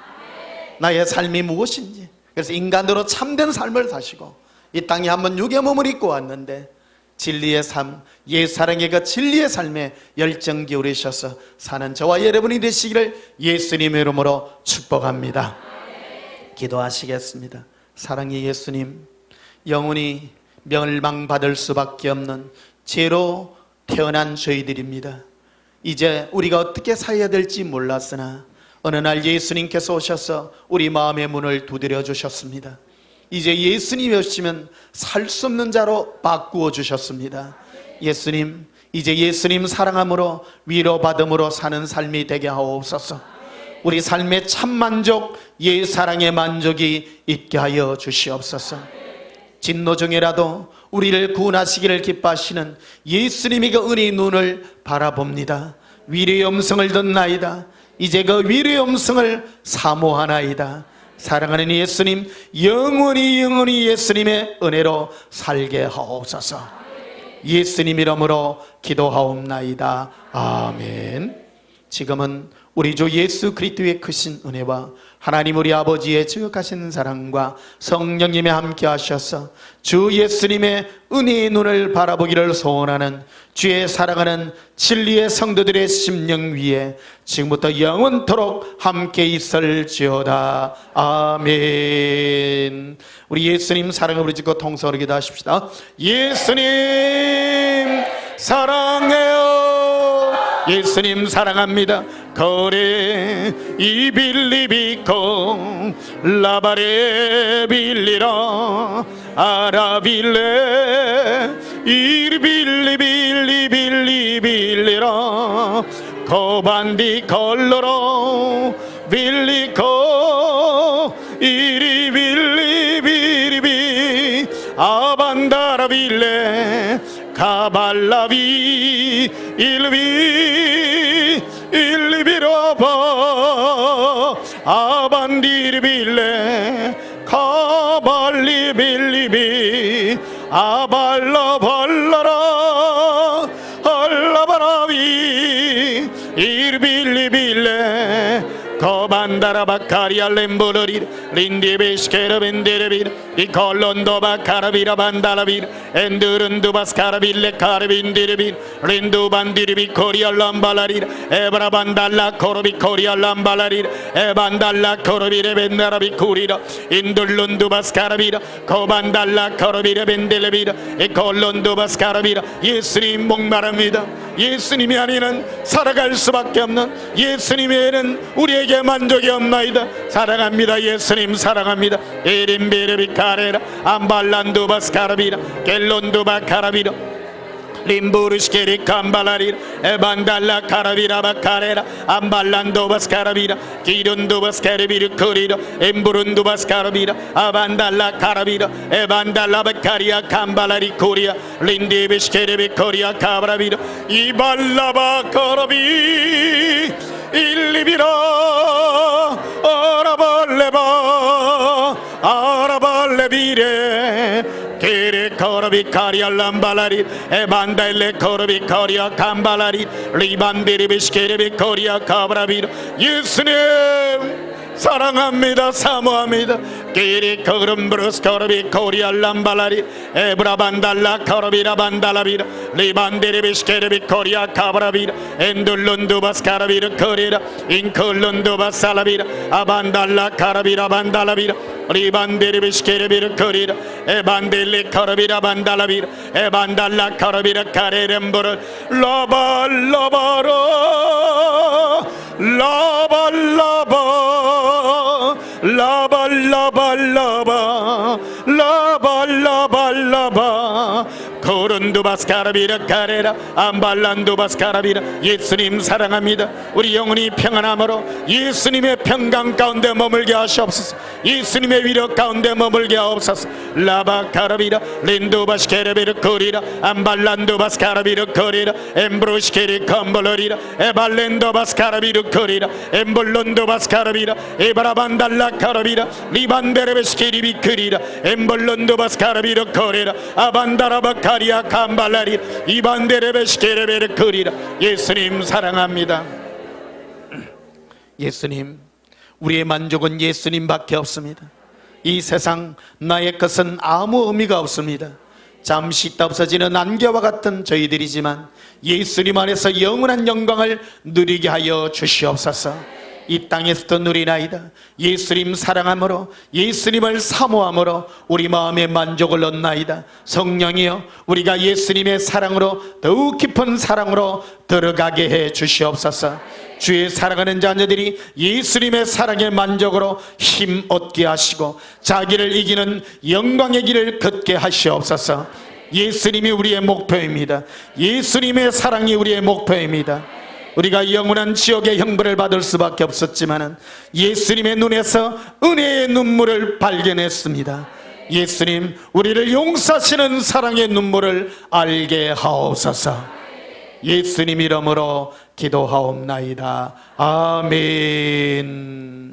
나의 삶이 무엇인지. 그래서 인간으로 참된 삶을 사시고 이 땅에 한번 육의 몸을 입고 왔는데 진리의 삶, 옛사랑의 그 진리의 삶에 열정 기울이셔서 사는 저와 여러분이 되시기를 예수님의 이름으로 축복합니다. 기도하시겠습니다. 사랑의 예수님, 영원히 멸망받을 수밖에 없는 죄로 태어난 저희들입니다. 이제 우리가 어떻게 살아야 될지 몰랐으나 어느 날 예수님께서 오셔서 우리 마음의 문을 두드려 주셨습니다. 이제 예수님이 오시면 살 수 없는 자로 바꾸어 주셨습니다. 예수님, 이제 예수님 사랑함으로 위로받음으로 사는 삶이 되게 하옵소서. 우리 삶의 참만족, 예사랑의 만족이 있게 하여 주시옵소서. 진노 중에라도 우리를 구원하시기를 기뻐하시는 예수님의 그 은혜의 눈을 바라봅니다. 위로의 음성을 듣나이다. 이제 그 위로의 음성을 사모하나이다. 사랑하는 예수님, 영원히 예수님의 은혜로 살게 하옵소서. 예수님 이름으로 기도하옵나이다. 아멘. 지금은 우리 주 예수 그리스도의 크신 은혜와 하나님 우리 아버지의 지극하신 사랑과 성령님의 함께 하셔서 주 예수님의 은혜의 눈을 바라보기를 소원하는 주의 사랑하는 진리의 성도들의 심령 위에 지금부터 영원토록 함께 있을지어다. 아멘. 우리 예수님 사랑을 부르짖고 통성으로 기도하십시다. 예수님 사랑해요. 예수님 사랑합니다. 거래 이빌리비코 라바레 빌리라 아라빌레 이빌리빌리빌리빌리라 코반디 컬러로 빌리코 이리빌리빌리비 아반다라빌레 카발라비 일비 일비로버 아반디르빌레 카발리빌리비 아발라발라라 알라바라비 일빌리빌레 거반다라바카리아 렘보르리 린디베시케르벤데르빌 이콜론도바카라비라 반다라빌 엔드른두바스카라빌레 카르빈디르빌 린두반디르비 코리알람발라릴 에브라반달라 코르비 코리알람발라릴 에반달라 코르비레벤나라비 쿠리라 인둘룬두바스카라비라 거반달라 코르비레벤델레비라 이콜론두바스카라비라 예수님 목마릅니다. 예수님이 아니는 살아갈 수밖에 없는 예수님에는 우리에게 만족이 없나이다. 사랑합니다. 예수님 사랑합니다. 에림베르비 카레라 암발란두바스 카라비라 겔론두바 카라비라 림부르시케리 캄발라리라 에반달라 카라비라바 카레라 암발란도바스 카라비라 기룬두바스 카라비르 코리라 엠부룬두바스 카라비라 아반달라 카라비라 에반달라바 카리아 캄발라리 코리아 린디비시케리비 코리아 카브라비라 이발라바 카라비 일리비라 아라발레바 아라발레비레 케레 코르비 카리알람발라리 에반달레 코르비 코리아 캄발라리 리반디리비시케리비 코리아 카브라비라 예수님 사랑합니다. 사모합니다. 끼리 거름브루스 코르비 코리알람발라리 에브라반달라 코르비라반달라비라 리반디리비시케리비 코리아 카브라비라 엔둘룬두바스 카라비라 코리라 인콜룬두바스 살라비라 아반달라 카라비라 반달라비라 리반디리비시케리비라 코리라 에반딜리 코르비라 반달라비라 에반달라 코르비라 카레렘브르 라발라바라 라발라바 라발라발라바 라발라발라바 코른두바스 카라비라 카레라 암발란두바스 카라비라 예수님 사랑합니다. 우리 영혼이 평안함으로 예수님의 평강 가운데 머물게 하시옵소서. 예수님의 위력 가운데 머물게 하옵소서. 라바 카라비라 린두바스 케레비르 코리라 암발란두바스 카라비르 코리라 엠브루시케리 컴볼러리라 에발렌도바스 카라비르 코리라 엠볼론도바스 카라비라 에바라반달라 카라비라 리반데레베시케리비 크리라 엠볼론도바스 카라비르 코리라 아반다라바 카리아 캄발라리 이반데레베시케레베르 크리라 예수님 사랑합니다. 예수님 우리의 만족은 예수님밖에 없습니다. 이 세상 나의 것은 아무 의미가 없습니다. 잠시 있다 없어지는 안개와 같은 저희들이지만 예수님 안에서 영원한 영광을 누리게 하여 주시옵소서. 이 땅에서도 누리나이다. 예수님 사랑함으로 예수님을 사모함으로 우리 마음의 만족을 얻나이다. 성령이여 우리가 예수님의 사랑으로 더욱 깊은 사랑으로 들어가게 해 주시옵소서. 주의 사랑하는 자녀들이 예수님의 사랑의 만족으로 힘 얻게 하시고 자기를 이기는 영광의 길을 걷게 하시옵소서. 예수님이 우리의 목표입니다. 예수님의 사랑이 우리의 목표입니다. 우리가 영원한 지옥의 형벌을 받을 수밖에 없었지만 예수님의 눈에서 은혜의 눈물을 발견했습니다. 예수님 우리를 용서하시는 사랑의 눈물을 알게 하옵소서. 예수님 이름으로 기도하옵나이다. 아멘.